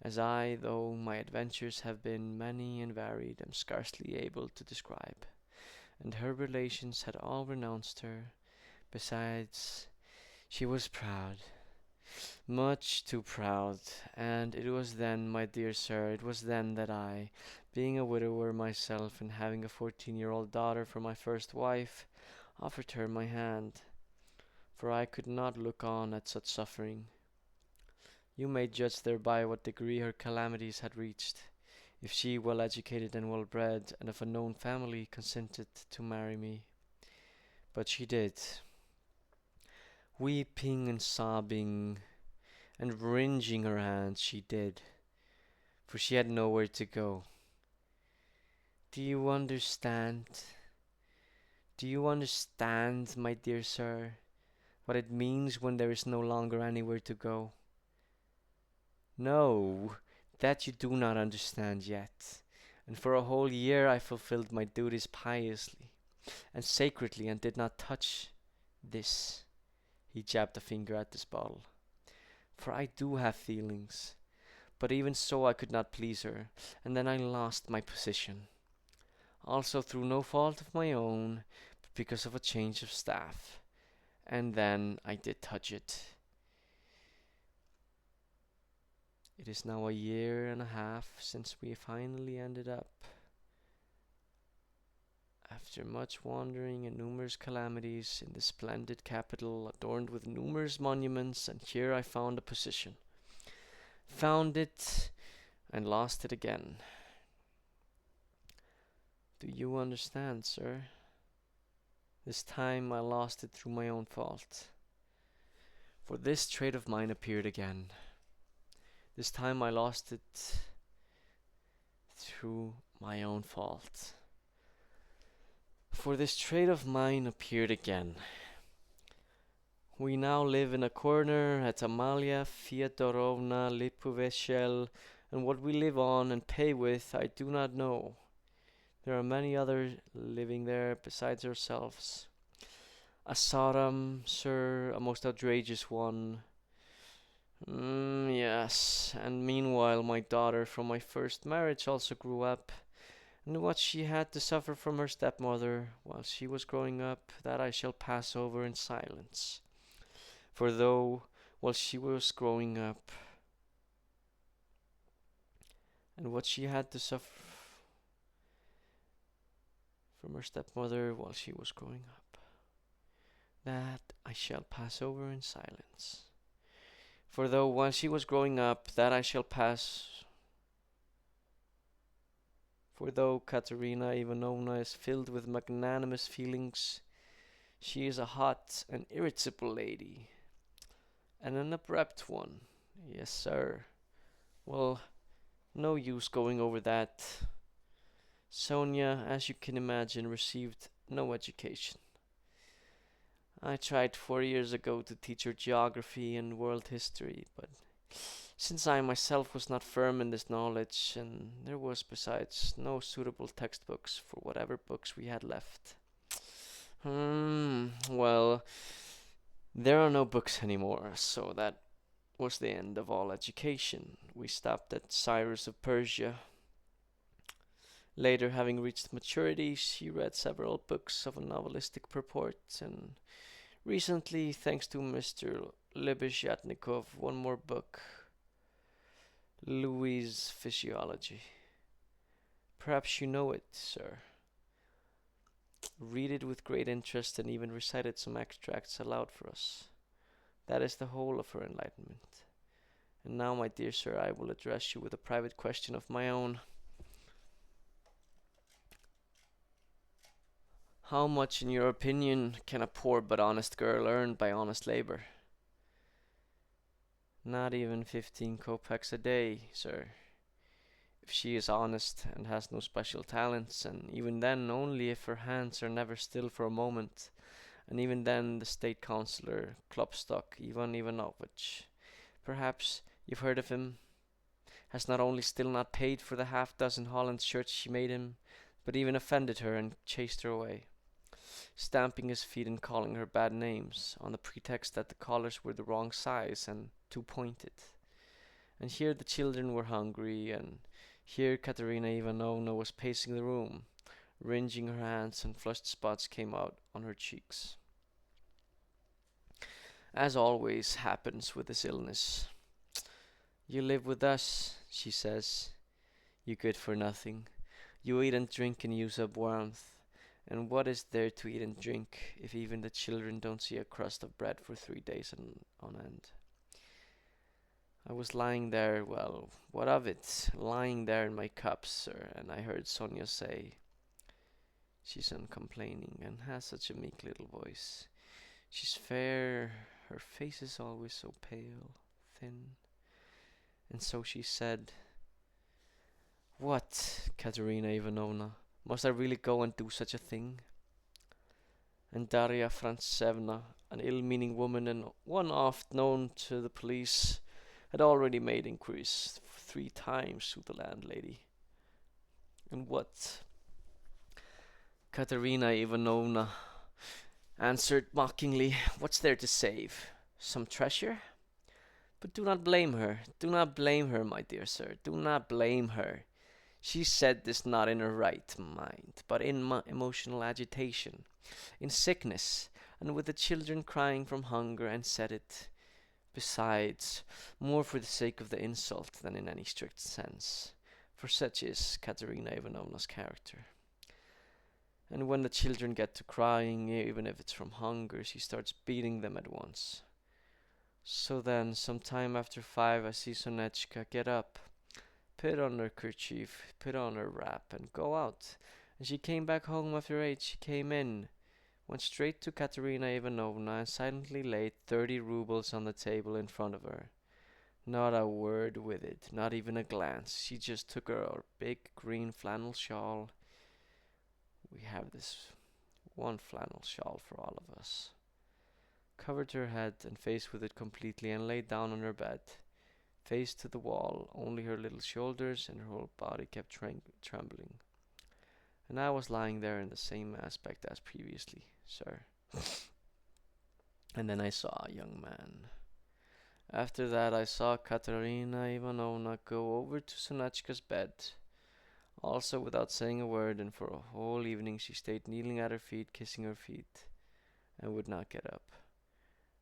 as I, though my adventures have been many and varied, am scarcely able to describe. And her relations had all renounced her. Besides, she was proud, much too proud, and it was then, my dear sir, it was then that I, being a widower myself and having a 14-year-old daughter for my first wife, offered her my hand, for I could not look on at such suffering. You may judge thereby what degree her calamities had reached, if she, well educated and well bred, and of a known family, consented to marry me. But she did. Weeping and sobbing, and wringing her hands she did, for she had nowhere to go. Do you understand? Do you understand, my dear sir, what it means when there is no longer anywhere to go? No, that you do not understand yet. And for a whole year I fulfilled my duties piously and sacredly and did not touch this. He jabbed a finger at this bottle. For I do have feelings. But even so I could not please her, and then I lost my position. Also through no fault of my own, but because of a change of staff. And then I did touch it. It is now a year and a half since we finally ended up. After much wandering and numerous calamities in the splendid capital adorned with numerous monuments, and here I found a position. Found it and lost it again. Do you understand, sir? This time I lost it through my own fault. For this trait of mine appeared again. This time I lost it through my own fault. For this trait of mine appeared again. We now live in a corner at Amalia Fyodorovna Lipoveshel, and what we live on and pay with I do not know. There are many others living there besides ourselves. A Sodom, sir, a most outrageous one. Yes, and meanwhile my daughter from my first marriage also grew up, and what she had to suffer from her stepmother while she was growing up, that I shall pass over in silence. For though, while she was growing up, and what she had to suffer from her stepmother while she was growing up, that I shall pass over in silence. For though while she was growing up, that I shall pass. For though Katerina Ivanovna is filled with magnanimous feelings, she is a hot and irritable lady, and an abrupt one. Yes, sir. Well, no use going over that. Sonia, as you can imagine, received no education. I tried 4 years ago to teach her geography and world history, but since I myself was not firm in this knowledge, and there was besides no suitable textbooks for whatever books we had left. Well, there are no books anymore, so that was the end of all education. We stopped at Cyrus of Persia. Later, having reached maturity, she read several books of a novelistic purport, and recently, thanks to Mr. Lebeshyatnikov, one more book, Louis' Physiology. Perhaps you know it, sir. Read it with great interest and even recited some extracts aloud for us. That is the whole of her enlightenment. And now, my dear sir, I will address you with a private question of my own. How much, in your opinion, can a poor but honest girl earn by honest labor? Not even 15 kopecks a day, sir. If she is honest and has no special talents, and even then only if her hands are never still for a moment, and even then the state councillor, Klopstock Ivan Ivanovich, perhaps you've heard of him, has not only still not paid for the half-dozen Holland shirts she made him, but even offended her and chased her away, stamping his feet and calling her bad names, on the pretext that the collars were the wrong size and too pointed. And here the children were hungry, and here Katerina Ivanovna was pacing the room, wringing her hands, and flushed spots came out on her cheeks. As always happens with this illness. You live with us, she says. You good for nothing. You eat and drink and use up warmth. And what is there to eat and drink if even the children don't see a crust of bread for 3 days on end? I was lying there, well, what of it? Lying there in my cups, sir, and I heard Sonia say, she's uncomplaining and has such a meek little voice. She's fair, her face is always so pale, within. And so she said, "What, Katerina Ivanovna? Must I really go and do such a thing?" And Darya Frantsevna, an ill-meaning woman and one oft known to the police, had already made inquiries 3 times to the landlady. And what? Katerina Ivanovna answered mockingly, "What's there to save? Some treasure? But do not blame her. Do not blame her, my dear sir. Do not blame her. She said this not in her right mind, but in emotional agitation, in sickness, and with the children crying from hunger, and said it, besides, more for the sake of the insult than in any strict sense, for such is Katerina Ivanovna's character. And when the children get to crying, even if it's from hunger, she starts beating them at once. So then, some time after 5, I see Sonechka get up, put on her kerchief, put on her wrap, and go out. And she came back home after 8. She came in, went straight to Katerina Ivanovna, and silently laid 30 rubles on the table in front of her. Not a word with it, not even a glance. She just took her big green flannel shawl. We have this one flannel shawl for all of us. Covered her head and face with it completely, and lay down on her bed, face to the wall. Only her little shoulders and her whole body kept trembling. And I was lying there in the same aspect as previously, sir. And then I saw a young man. After that I saw Katerina Ivanovna go over to Sonechka's bed, also without saying a word, and for a whole evening she stayed kneeling at her feet, kissing her feet, and would not get up.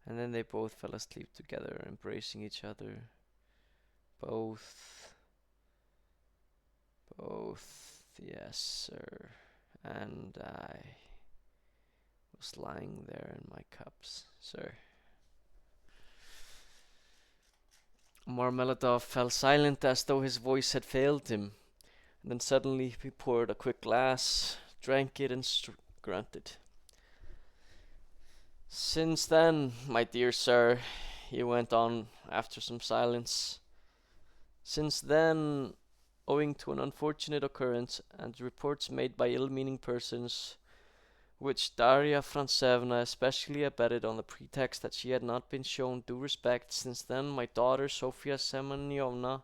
And then they both fell asleep together, embracing each other. Both, yes, sir. And I was lying there in my cups, sir. Marmeladov fell silent as though his voice had failed him. And then suddenly he poured a quick glass, drank it, and grunted. "Since then, my dear sir," he went on after some silence, "since then, owing to an unfortunate occurrence and reports made by ill-meaning persons, which Darya Frantsevna especially abetted on the pretext that she had not been shown due respect, since then my daughter Sofia Semyonovna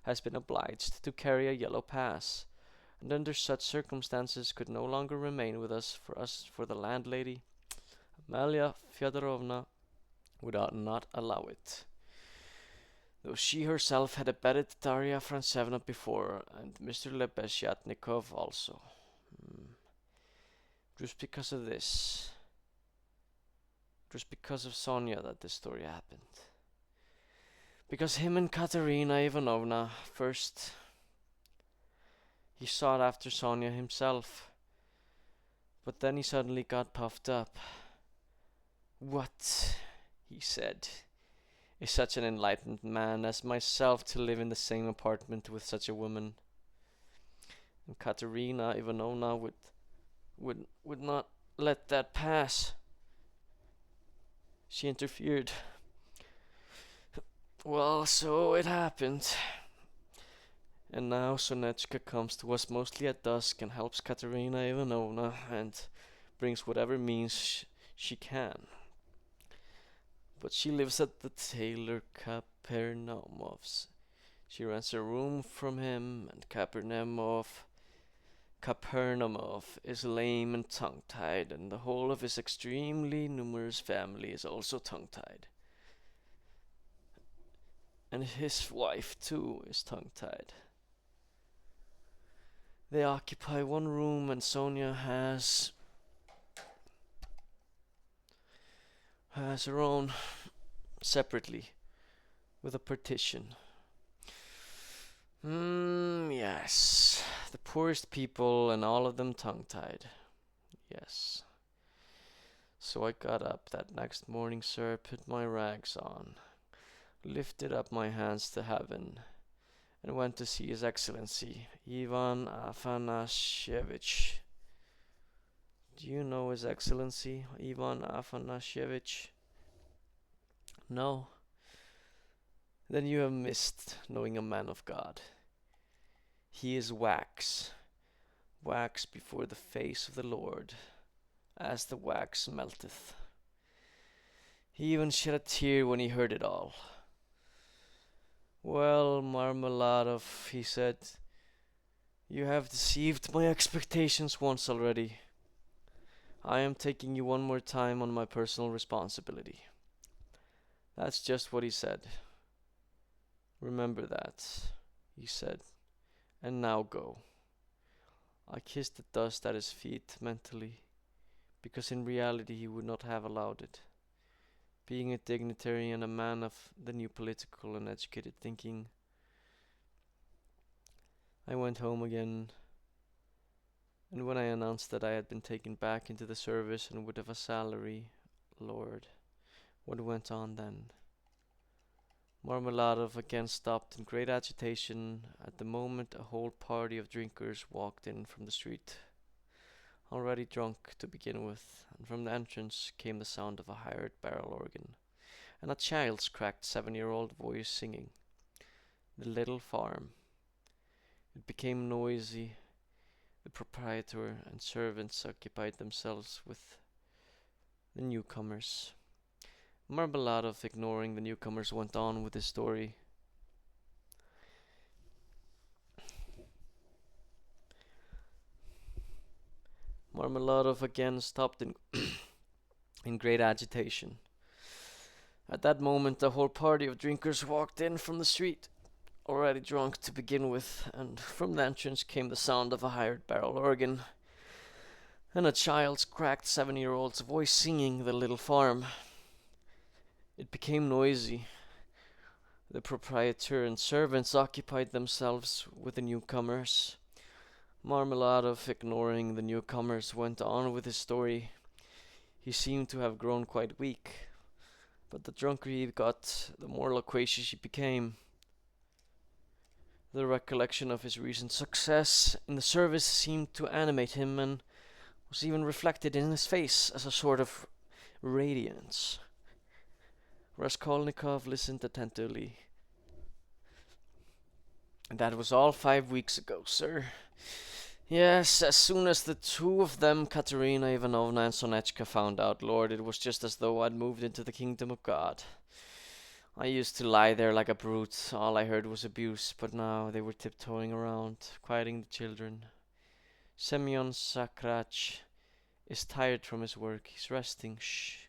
has been obliged to carry a yellow pass, and under such circumstances could no longer remain with us, for the landlady, Amalia Fyodorovna, would not allow it, though she herself had abetted Darya Frantsevna before, and Mr. Lebeshyatnikov also. Just because of this, just because of Sonia, that this story happened. Because him and Katerina Ivanovna, first he sought after Sonia himself, but then he suddenly got puffed up. "What," he said, "is such an enlightened man as myself to live in the same apartment with such a woman?" And Katerina Ivanovna would not let that pass. She interfered. "Well, so it happened. And now Sonechka comes to us mostly at dusk and helps Katerina Ivanovna and brings whatever means she can. But she lives at the tailor Kapernaumov's. She rents a room from him, and Kapernaumov is lame and tongue-tied, and the whole of his extremely numerous family is also tongue-tied. And his wife, too, is tongue-tied. They occupy one room, and Sonia has her own separately, with a partition. Yes, the poorest people, and all of them tongue-tied. Yes. So I got up that next morning, sir, put my rags on, lifted up my hands to heaven, and went to see His Excellency, Ivan Afanasievich. Do you know His Excellency, Ivan Afanasievich? No. Then you have missed knowing a man of God. He is wax, wax before the face of the Lord, as the wax melteth. He even shed a tear when he heard it all. Well, Marmeladov, he said, you have deceived my expectations once already. I am taking you one more time on my personal responsibility. That's just what he said. Remember that, he said, and now go. I kissed the dust at his feet mentally, because in reality he would not have allowed it. Being a dignitary and a man of the new political and educated thinking, I went home again, and when I announced that I had been taken back into the service and would have a salary, Lord, what went on then? Marmeladov again stopped in great agitation. At the moment, a whole party of drinkers walked in from the street, already drunk to begin with, and from the entrance came the sound of a hired barrel organ, and a child's cracked 7-year-old voice singing "The Little Farm." It became noisy. The proprietor and servants occupied themselves with the newcomers. Marmeladov, ignoring the newcomers, went on with his story. Marmeladov again stopped in great agitation. At that moment, a whole party of drinkers walked in from the street, already drunk to begin with, and from the entrance came the sound of a hired barrel organ, and a child's cracked 7-year-old's voice singing "The Little Farm." It became noisy. The proprietor and servants occupied themselves with the newcomers. Marmeladov, ignoring the newcomers, went on with his story. He seemed to have grown quite weak, but the drunker he got, the more loquacious he became. The recollection of his recent success in the service seemed to animate him, and was even reflected in his face as a sort of radiance. Raskolnikov listened attentively. "That was all 5 weeks ago, sir. Yes, as soon as the two of them, Katerina Ivanovna and Sonetchka, found out, Lord, it was just as though I'd moved into the kingdom of God. I used to lie there like a brute. All I heard was abuse, but now they were tiptoeing around, quieting the children. Semyon Sakrach is tired from his work. He's resting. Shh.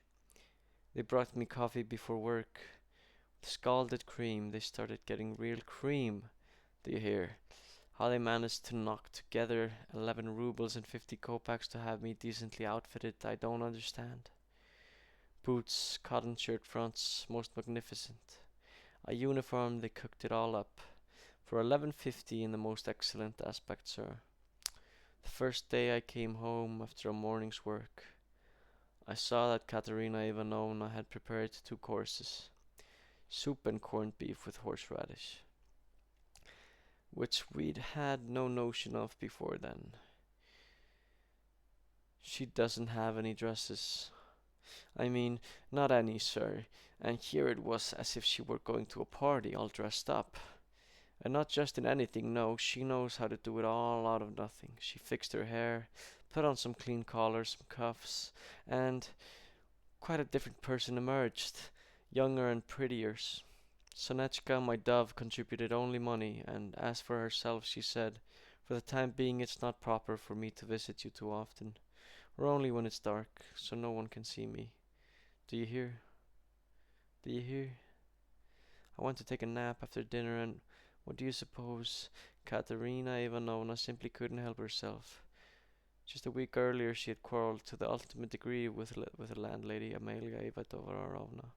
They brought me coffee before work. With scalded cream. They started getting real cream. Do you hear? How they managed to knock together 11 rubles and 50 kopecks to have me decently outfitted, I don't understand. Boots, cotton shirt fronts, most magnificent. A uniform, they cooked it all up. For 11.50 in the most excellent aspect, sir. The first day I came home after a morning's work, I saw that Katerina Ivanovna had prepared 2 courses. Soup and corned beef with horseradish, which we'd had no notion of before then. She doesn't have any dresses. I mean, not any, sir. And here it was as if she were going to a party all dressed up. And not just in anything, no, she knows how to do it all out of nothing. She fixed her hair, put on some clean collars, some cuffs, and quite a different person emerged, younger and prettier. Sonetchka, my dove, contributed only money, and as for herself, she said, "For the time being it's not proper for me to visit you too often, or only when it's dark, so no one can see me. Do you hear? Do you hear? I went to take a nap after dinner, and what do you suppose? Katerina Ivanovna simply couldn't help herself. Just a week earlier she had quarreled to the ultimate degree with the landlady, Amelia Ivatovarovna.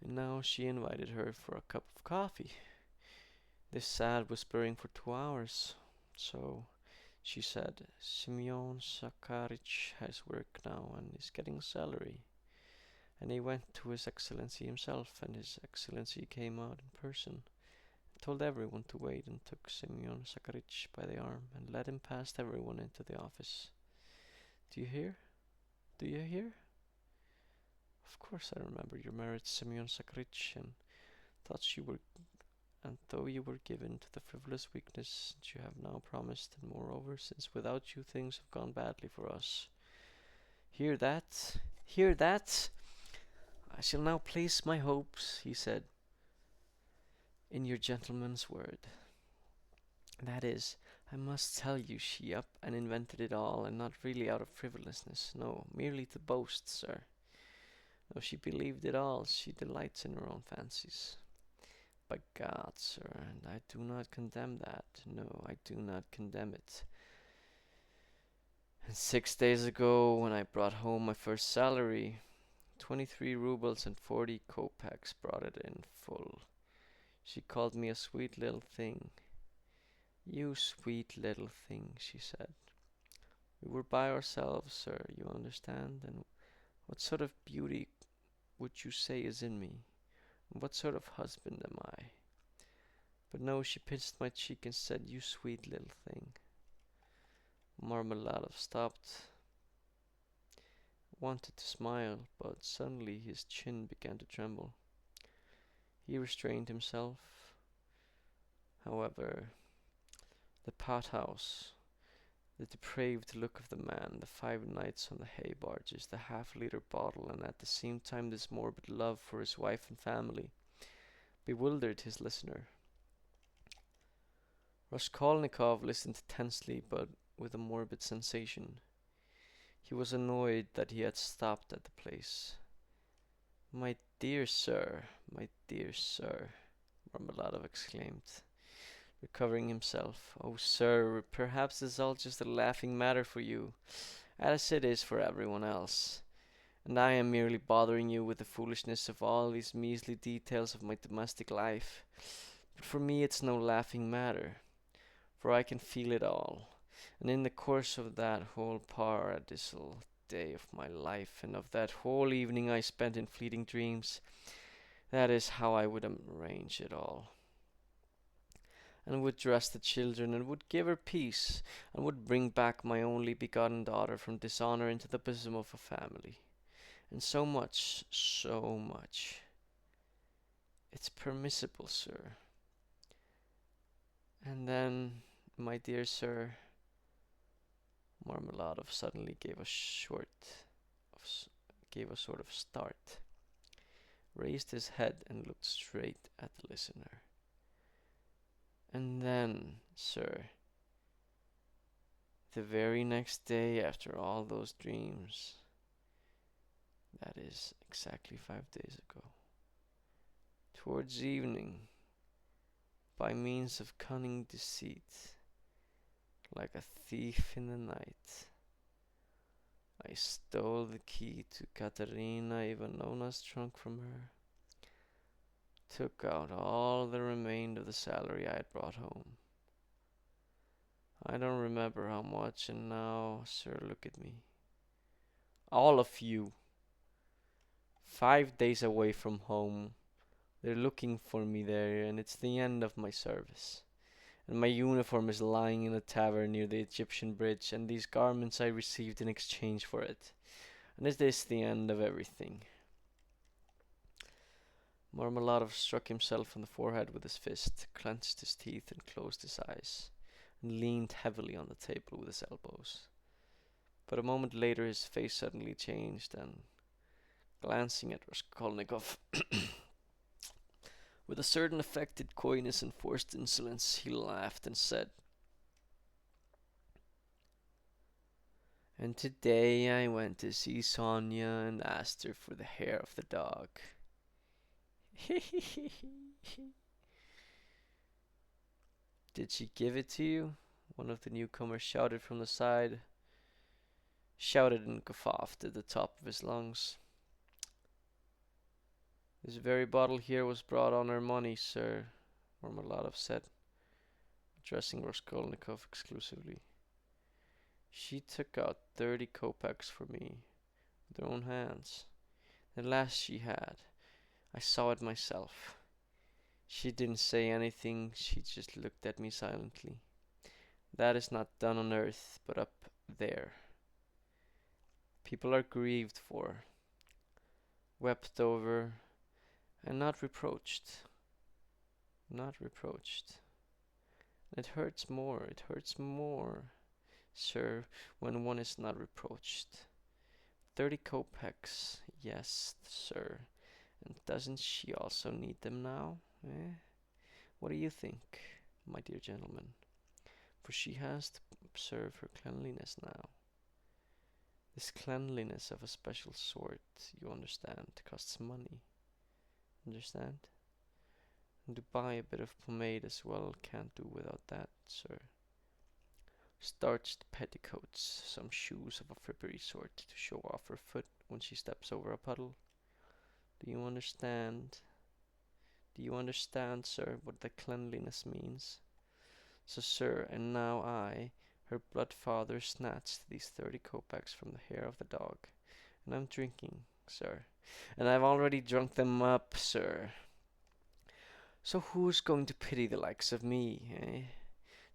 And now she invited her for a cup of coffee. This sad whispering for 2 hours. So, she said, Semyon Sakharich has work now and is getting a salary. And he went to His Excellency himself, and His Excellency came out in person, told everyone to wait, and took Semyon Sakharich by the arm and led him past everyone into the office. Do you hear? Do you hear? Of course I remember your marriage, Semyon Sakharich, and thought you were, and though you were given to the frivolous weakness that you have now promised, and moreover, since without you things have gone badly for us. Hear that? Hear that? I shall now place my hopes, he said, in your gentleman's word. That is, I must tell you, she up and invented it all, and not really out of frivolousness, no, merely to boast, sir. Though she believed it all, she delights in her own fancies. By God, sir, and I do not condemn that. No, I do not condemn it. And 6 days ago, when I brought home my first salary, 23 rubles and 40 kopecks brought it in full. She called me a sweet little thing. You sweet little thing, she said. We were by ourselves, sir, you understand, and what sort of beauty would you say is in me? And what sort of husband am I? But no, she pinched my cheek and said, you sweet little thing. Marmeladov stopped, wanted to smile, but suddenly his chin began to tremble. He restrained himself. However, the pothouse, the depraved look of the man, the 5 nights on the hay barges, the half-liter bottle, and at the same time this morbid love for his wife and family, bewildered his listener. Raskolnikov listened tensely, but with a morbid sensation. He was annoyed that he had stopped at the place. My dear sir, Marmeladov exclaimed, recovering himself. Oh, sir, perhaps this is all just a laughing matter for you, as it is for everyone else. And I am merely bothering you with the foolishness of all these measly details of my domestic life. But for me it's no laughing matter, for I can feel it all. And in the course of that whole paradisal day of my life, and of that whole evening I spent in fleeting dreams, that is how I would arrange it all, and would dress the children, and would give her peace, and would bring back my only begotten daughter from dishonor into the bosom of a family. And so much, so much. It's permissible, sir. And then, my dear sir, Marmeladov suddenly gave a sort of start, raised his head and looked straight at the listener. And then, sir, the very next day after all those dreams, that is exactly 5 days ago, towards evening, by means of cunning deceit, like a thief in the night, I stole the key to Katerina Ivanovna's trunk from her, took out all that remained of the salary I had brought home. I don't remember how much, and now, sir, look at me. All of you, 5 days away from home. They're looking for me there, and it's the end of my service. And my uniform is lying in a tavern near the Egyptian bridge, and these garments I received in exchange for it. And is this the end of everything? Marmeladov struck himself on the forehead with his fist, clenched his teeth, and closed his eyes, and leaned heavily on the table with his elbows. But a moment later his face suddenly changed, and, glancing at Raskolnikov with a certain affected coyness and forced insolence, he laughed and said, and today I went to see Sonia and asked her for the hair of the dog. Did she give it to you? One of the newcomers shouted from the side, shouted and coughed at the top of his lungs. This very bottle here was brought on her money, sir, Marmeladov said, addressing Raskolnikov exclusively. She took out 30 kopecks for me with her own hands. The last she had. I saw it myself. She didn't say anything, she just looked at me silently. That is not done on earth, but up there. People are grieved for, wept over, and not reproached. not reproached. It hurts more, sir, when one is not reproached. 30 kopecks, yes, sir. And doesn't she also need them now? Eh? What do you think, my dear gentleman? For she has to observe her cleanliness now. This cleanliness of a special sort, you understand, costs money. Understand? And to buy a bit of pomade as well can't do without that, sir. Starched petticoats, some shoes of a frippery sort to show off her foot when she steps over a puddle. Do you understand? Do you understand, sir, what the cleanliness means? So, sir, and now I, her blood father, snatched these 30 kopecks from the hair of the dog, and I'm drinking, sir, and I've already drunk them up, sir. So who's going to pity the likes of me, eh?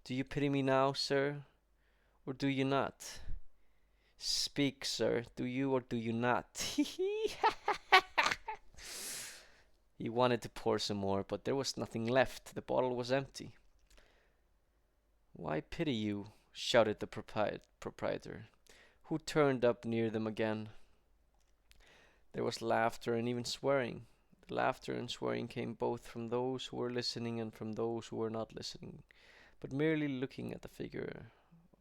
Do you pity me now, sir, or do you not? Speak, sir, do you or do you not? He wanted to pour some more, but there was nothing left. The bottle was empty. Why pity you? Shouted the proprietor, who turned up near them again. There was laughter and even swearing. The laughter and swearing came both from those who were listening and from those who were not listening, but merely looking at the figure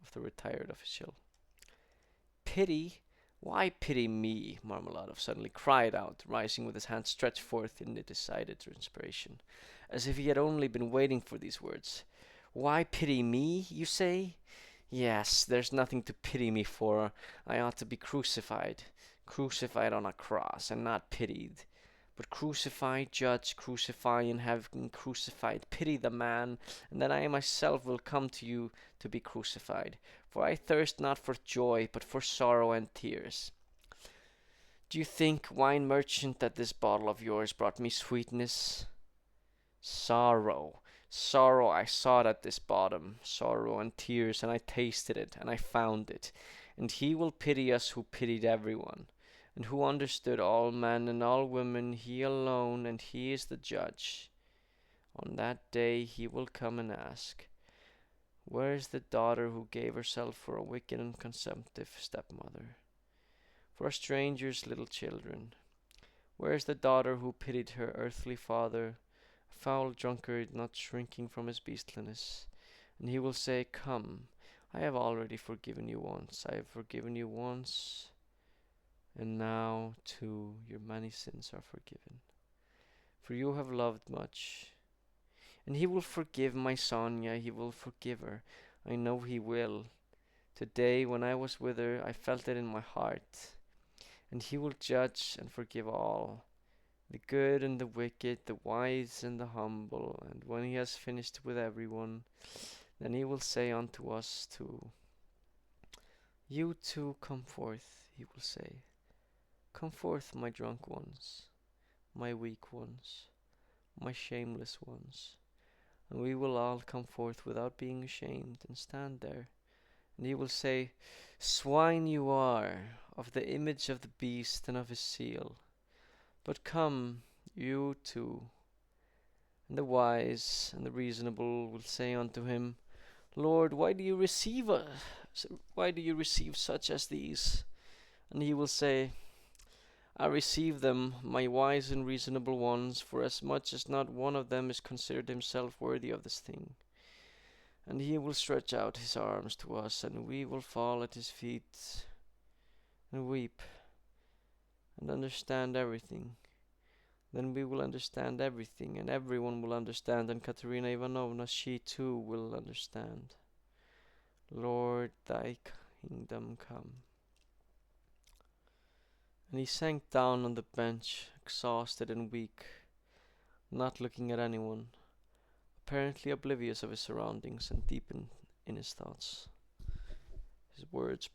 of the retired official. Pity? Why pity me? Marmeladov suddenly cried out, rising with his hands stretched forth in a decided inspiration, as if he had only been waiting for these words. Why pity me, you say? Yes, there's nothing to pity me for. I ought to be crucified. Crucified on a cross, and not pitied. But crucify, judge, crucify, and having crucified, pity the man, and then I myself will come to you to be crucified. For I thirst not for joy, but for sorrow and tears. Do you think, wine merchant, that this bottle of yours brought me sweetness? Sorrow. Sorrow I sought at this bottom, sorrow and tears, and I tasted it, and I found it. And he will pity us who pitied everyone, and who understood all men and all women, he alone, and he is the judge. On that day he will come and ask, where is the daughter who gave herself for a wicked and consumptive stepmother, for a stranger's little children? Where is the daughter who pitied her earthly father, a foul drunkard not shrinking from his beastliness? And he will say, come, I have already forgiven you once, I have forgiven you once, and now, too, your many sins are forgiven, for you have loved much. And he will forgive my Sonia, he will forgive her. I know he will. Today, when I was with her, I felt it in my heart. And he will judge and forgive all, the good and the wicked, the wise and the humble. And when he has finished with everyone, then he will say unto us too, you too come forth, he will say. Come forth, my drunk ones, my weak ones, my shameless ones. And we will all come forth without being ashamed, and stand there. And he will say, swine you are, of the image of the beast and of his seal. But come, you too. And the wise and the reasonable will say unto him, Lord, why do you receive such as these? And he will say, I receive them, my wise and reasonable ones, forasmuch as not one of them is considered himself worthy of this thing. And he will stretch out his arms to us, and we will fall at his feet and weep and understand everything. Then we will understand everything, and everyone will understand, and Katerina Ivanovna, she too will understand. Lord, thy kingdom come. And he sank down on the bench, exhausted and weak, not looking at anyone, apparently oblivious of his surroundings and deep in his thoughts. His words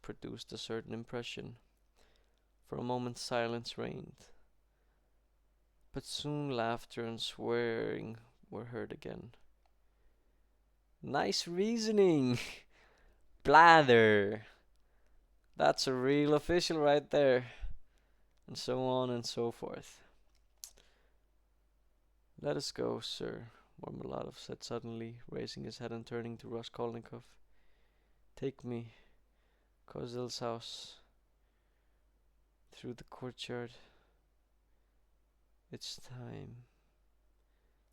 produced a certain impression. For a moment silence reigned, but soon laughter and swearing were heard again. Nice reasoning! Blather! That's a real official right there. And so on and so forth. Let us go, sir. Marmeladov said suddenly, raising his head and turning to Raskolnikov. Take me, Kozil's house, through the courtyard. It's time.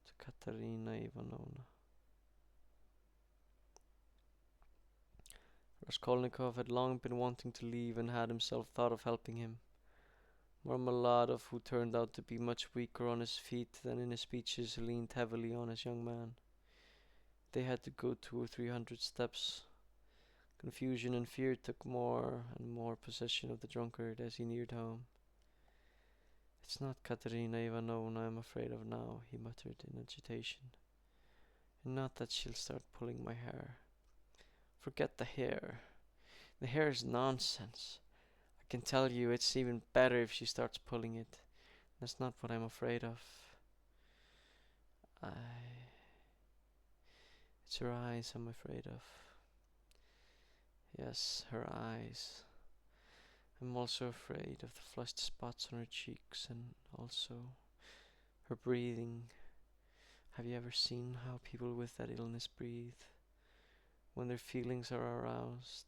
To Katerina Ivanovna. Raskolnikov had long been wanting to leave and had himself thought of helping him. Marmeladov, who turned out to be much weaker on his feet than in his speeches, leaned heavily on his young man. They had to go 200 or 300 steps. Confusion and fear took more and more possession of the drunkard as he neared home. It's not Katerina Ivanovna I'm afraid of now, he muttered in agitation. And not that she'll start pulling my hair. Forget the hair. The hair is nonsense. I can tell you it's even better if she starts pulling it. That's not what I'm afraid of. It's her eyes I'm afraid of. Yes, her eyes. I'm also afraid of the flushed spots on her cheeks and also her breathing. Have you ever seen how people with that illness breathe when their feelings are aroused?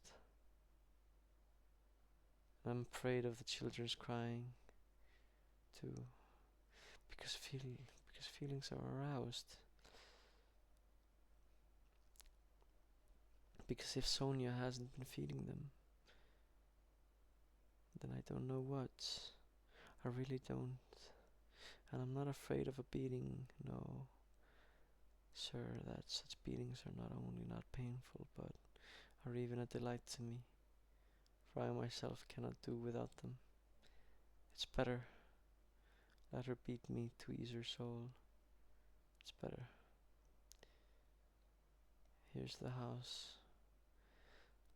I'm afraid of the children's crying too, because feelings are aroused. Because if Sonia hasn't been feeding them, then I don't know what. I really don't. And I'm not afraid of a beating, no. Sir, that such beatings are not only not painful, but are even a delight to me, for I myself cannot do without them. It's better. Let her beat me to ease her soul. It's better. Here's the house.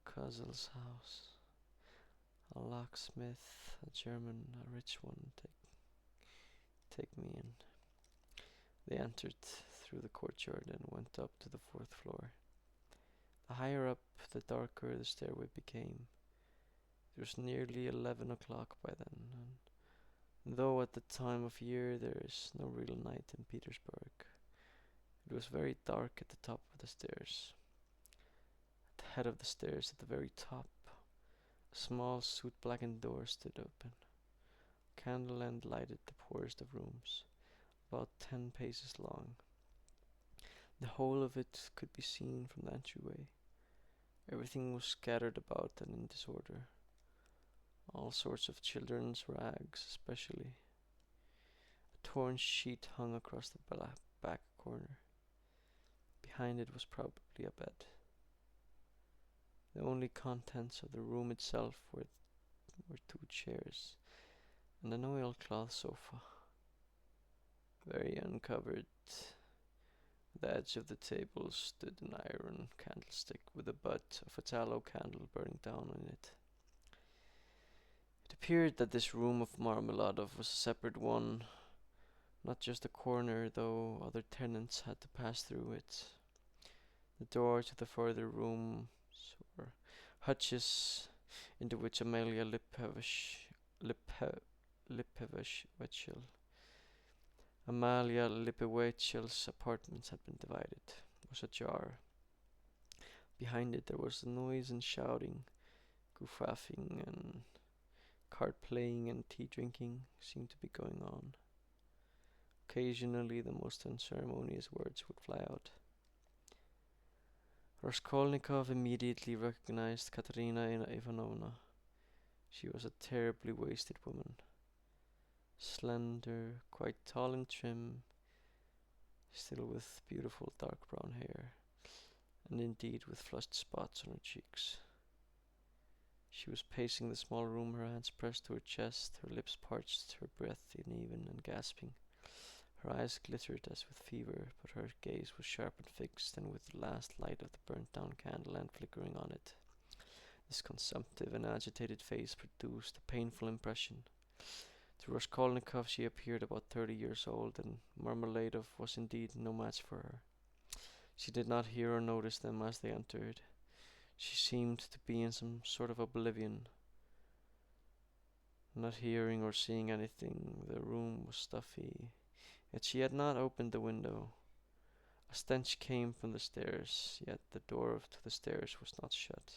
Kozil's house. A locksmith, a German, a rich one. Take me in. They entered through the courtyard and went up to the 4th floor. The higher up, the darker the stairway became. It was nearly 11 o'clock by then, and though at the time of year there is no real night in Petersburg, it was very dark at the top of the stairs. At the head of the stairs, at the very top, a small soot-blackened door stood open. A candle end lighted the poorest of rooms, about 10 paces long. The whole of it could be seen from the entryway. Everything was scattered about and in disorder. All sorts of children's rags, especially. A torn sheet hung across the back corner. Behind it was probably a bed. The only contents of the room itself were 2 chairs and an oilcloth sofa. Very uncovered. At the edge of the table stood an iron candlestick with the butt of a tallow candle burning down on it. It appeared that this room of Marmeladov was a separate one, not just a corner, though other tenants had to pass through it. The door to the further rooms were hutches into which Amalia Lipevechil's apartments had been divided, was ajar. Behind it there was noise and shouting, goof-laughing and card playing and tea drinking seemed to be going on. Occasionally the most unceremonious words would fly out. Raskolnikov immediately recognized Katerina Ivanovna. She was a terribly wasted woman. Slender, quite tall and trim, still with beautiful dark brown hair, and indeed with flushed spots on her cheeks. She was pacing the small room, her hands pressed to her chest, her lips parched, her breath uneven and gasping. Her eyes glittered as with fever, but her gaze was sharp and fixed, and with the last light of the burnt-down candle end flickering on it, this consumptive and agitated face produced a painful impression. To Raskolnikov she appeared about 30 years old, and Marmeladov was indeed no match for her. She did not hear or notice them as they entered. She seemed to be in some sort of oblivion, not hearing or seeing anything. The room was stuffy, yet she had not opened the window. A stench came from the stairs, yet the door to the stairs was not shut.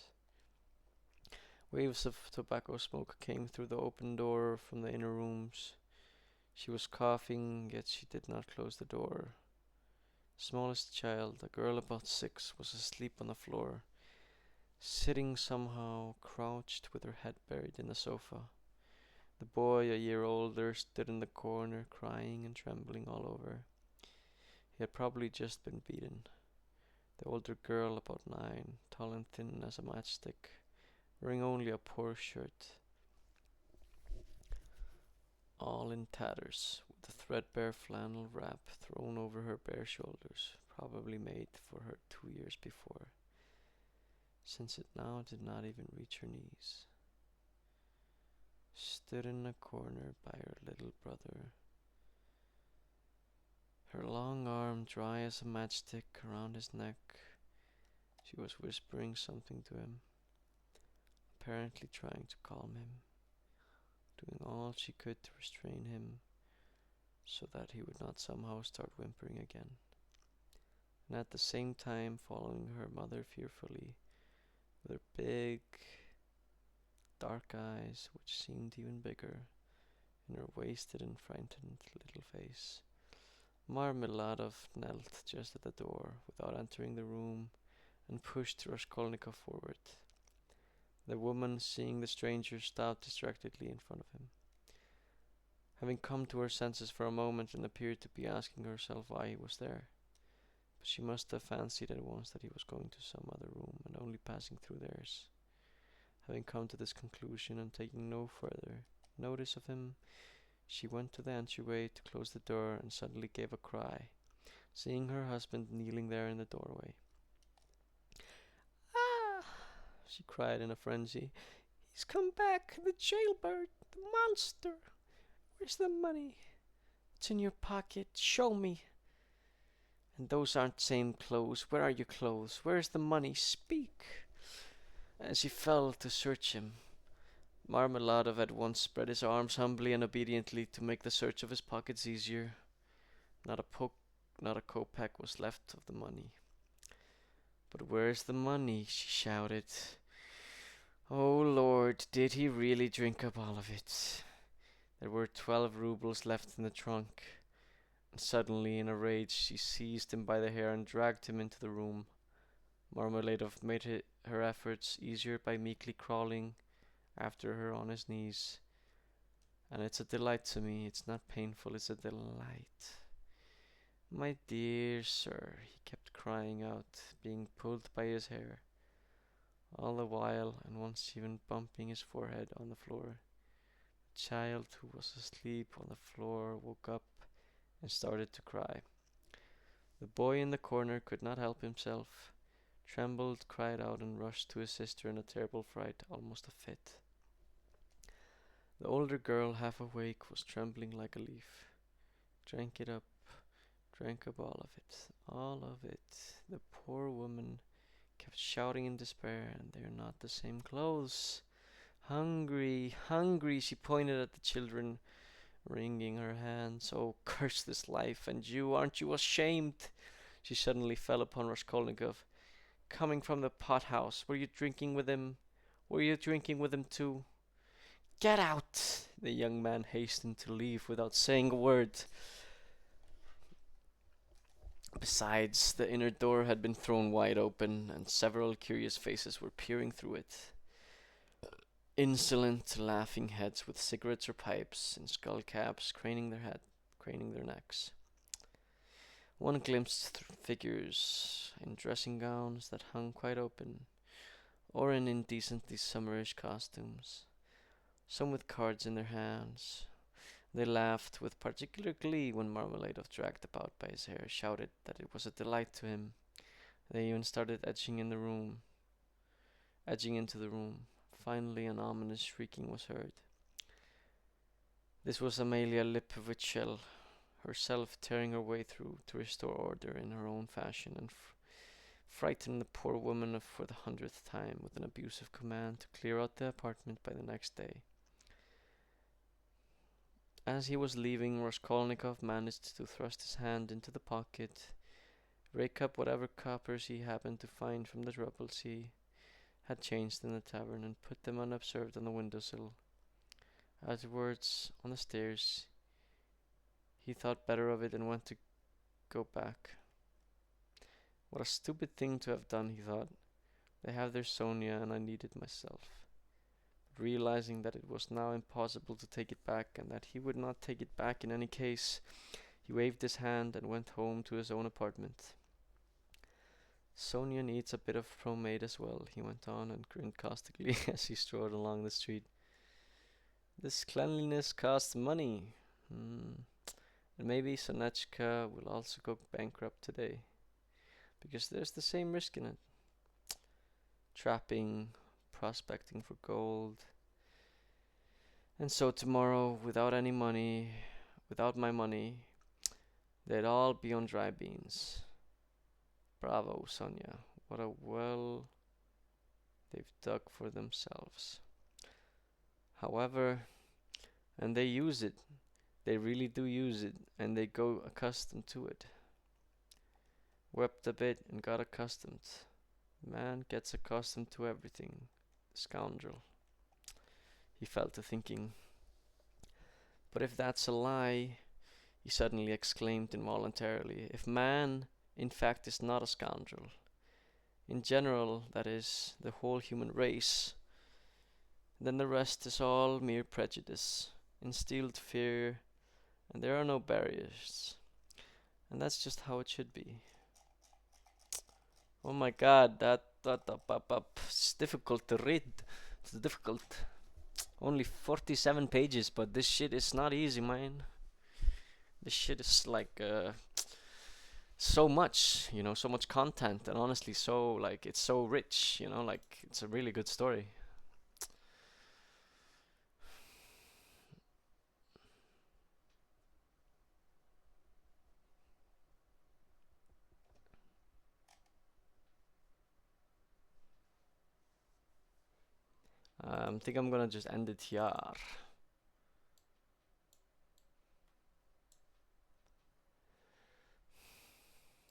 Waves of tobacco smoke came through the open door from the inner rooms. She was coughing, yet she did not close the door. The smallest child, a girl about 6, was asleep on the floor, sitting somehow crouched with her head buried in the sofa. The boy, a year older, stood in the corner, crying and trembling all over. He had probably just been beaten. The older girl, about 9, tall and thin as a matchstick, wearing only a poor shirt, all in tatters, with a threadbare flannel wrap thrown over her bare shoulders, probably made for her 2 years before, since it now did not even reach her knees, stood in a corner by her little brother, her long arm dry as a matchstick around his neck. She was whispering something to him, apparently trying to calm him, doing all she could to restrain him so that he would not somehow start whimpering again, and at the same time following her mother fearfully with her big, dark eyes, which seemed even bigger in her wasted and frightened little face. Marmeladov knelt just at the door without entering the room and pushed Raskolnikov forward. The woman, seeing the stranger, stopped distractedly in front of him. Having come to her senses for a moment and appeared to be asking herself why he was there, but she must have fancied at once that he was going to some other room and only passing through theirs. Having come to this conclusion and taking no further notice of him, she went to the entryway to close the door and suddenly gave a cry, seeing her husband kneeling there in the doorway. "Ah!" she cried in a frenzy. "He's come back, the jailbird, the monster! Where's the money? It's in your pocket. Show me. And those aren't same clothes. Where are your clothes? Where's the money? Speak!" As she fell to search him, Marmeladov at once spread his arms humbly and obediently to make the search of his pockets easier. Not a kopeck was left of the money. "But where's the money?" she shouted. "Oh Lord, did he really drink up all of it?" There were 12 rubles left in the trunk, and suddenly, in a rage, she seized him by the hair and dragged him into the room. Marmeladov made her efforts easier by meekly crawling after her on his knees. "And it's a delight to me. It's not painful, it's a delight. My dear sir," he kept crying out, being pulled by his hair, all the while, and once even bumping his forehead on the floor. The child, who was asleep on the floor, woke up and started to cry. The boy in the corner could not help himself, trembled, cried out, and rushed to his sister in a terrible fright, almost a fit. The older girl, half awake, was trembling like a leaf. Drank it up, drank up all of it, all of it. The poor woman kept shouting in despair, "And they're not the same clothes. Hungry, hungry," she pointed at the children, wringing her hands. "Oh, curse this life, and you, aren't you ashamed?" She suddenly fell upon Raskolnikov. "Coming from the pothouse, were you drinking with him? Were you drinking with him too?" "Get out!" The young man hastened to leave without saying a word. Besides, the inner door had been thrown wide open, and several curious faces were peering through it. Insolent, laughing heads with cigarettes or pipes in skull caps, craning their necks. One glimpsed figures in dressing gowns that hung quite open, or in indecently summerish costumes, some with cards in their hands. They laughed with particular glee when Marmeladov, dragged about by his hair, shouted that it was a delight to him. They even started edging into the room. Finally, an ominous shrieking was heard. This was Amelia Lipovichel herself tearing her way through to restore order in her own fashion and frighten the poor woman for the 100th time with an abusive command to clear out the apartment by the next day. As he was leaving, Raskolnikov managed to thrust his hand into the pocket, rake up whatever coppers he happened to find from the rubles he had changed in the tavern, and put them unobserved on the windowsill. Afterwards, on the stairs, he thought better of it and went to go back. What a stupid thing to have done, he thought. They have their Sonia, and I need it myself. But realizing that it was now impossible to take it back, and that he would not take it back in any case, he waved his hand and went home to his own apartment. Sonia needs a bit of pomade as well, he went on, and grinned caustically as he strode along the street. This cleanliness costs money. And maybe Sonechka will also go bankrupt today, because there's the same risk in it. Trapping, prospecting for gold. And so tomorrow, without any money, without my money, they'd all be on dry beans. Bravo, Sonia. What a well they've dug for themselves. However, and they use it. They really do use it, and they go accustomed to it. Wept a bit and got accustomed. Man gets accustomed to everything. The scoundrel. He fell to thinking. But if that's a lie, he suddenly exclaimed involuntarily, if man, in fact, is not a scoundrel, in general, that is, the whole human race, then the rest is all mere prejudice, instilled fear, and there are no barriers. And that's just how it should be. Oh my god, it's difficult to read. It's difficult. Only 47 pages, but this shit is not easy, man. This shit is like so much, so much content, and honestly, so like it's so rich, like it's a really good story. I think I'm gonna just end it here.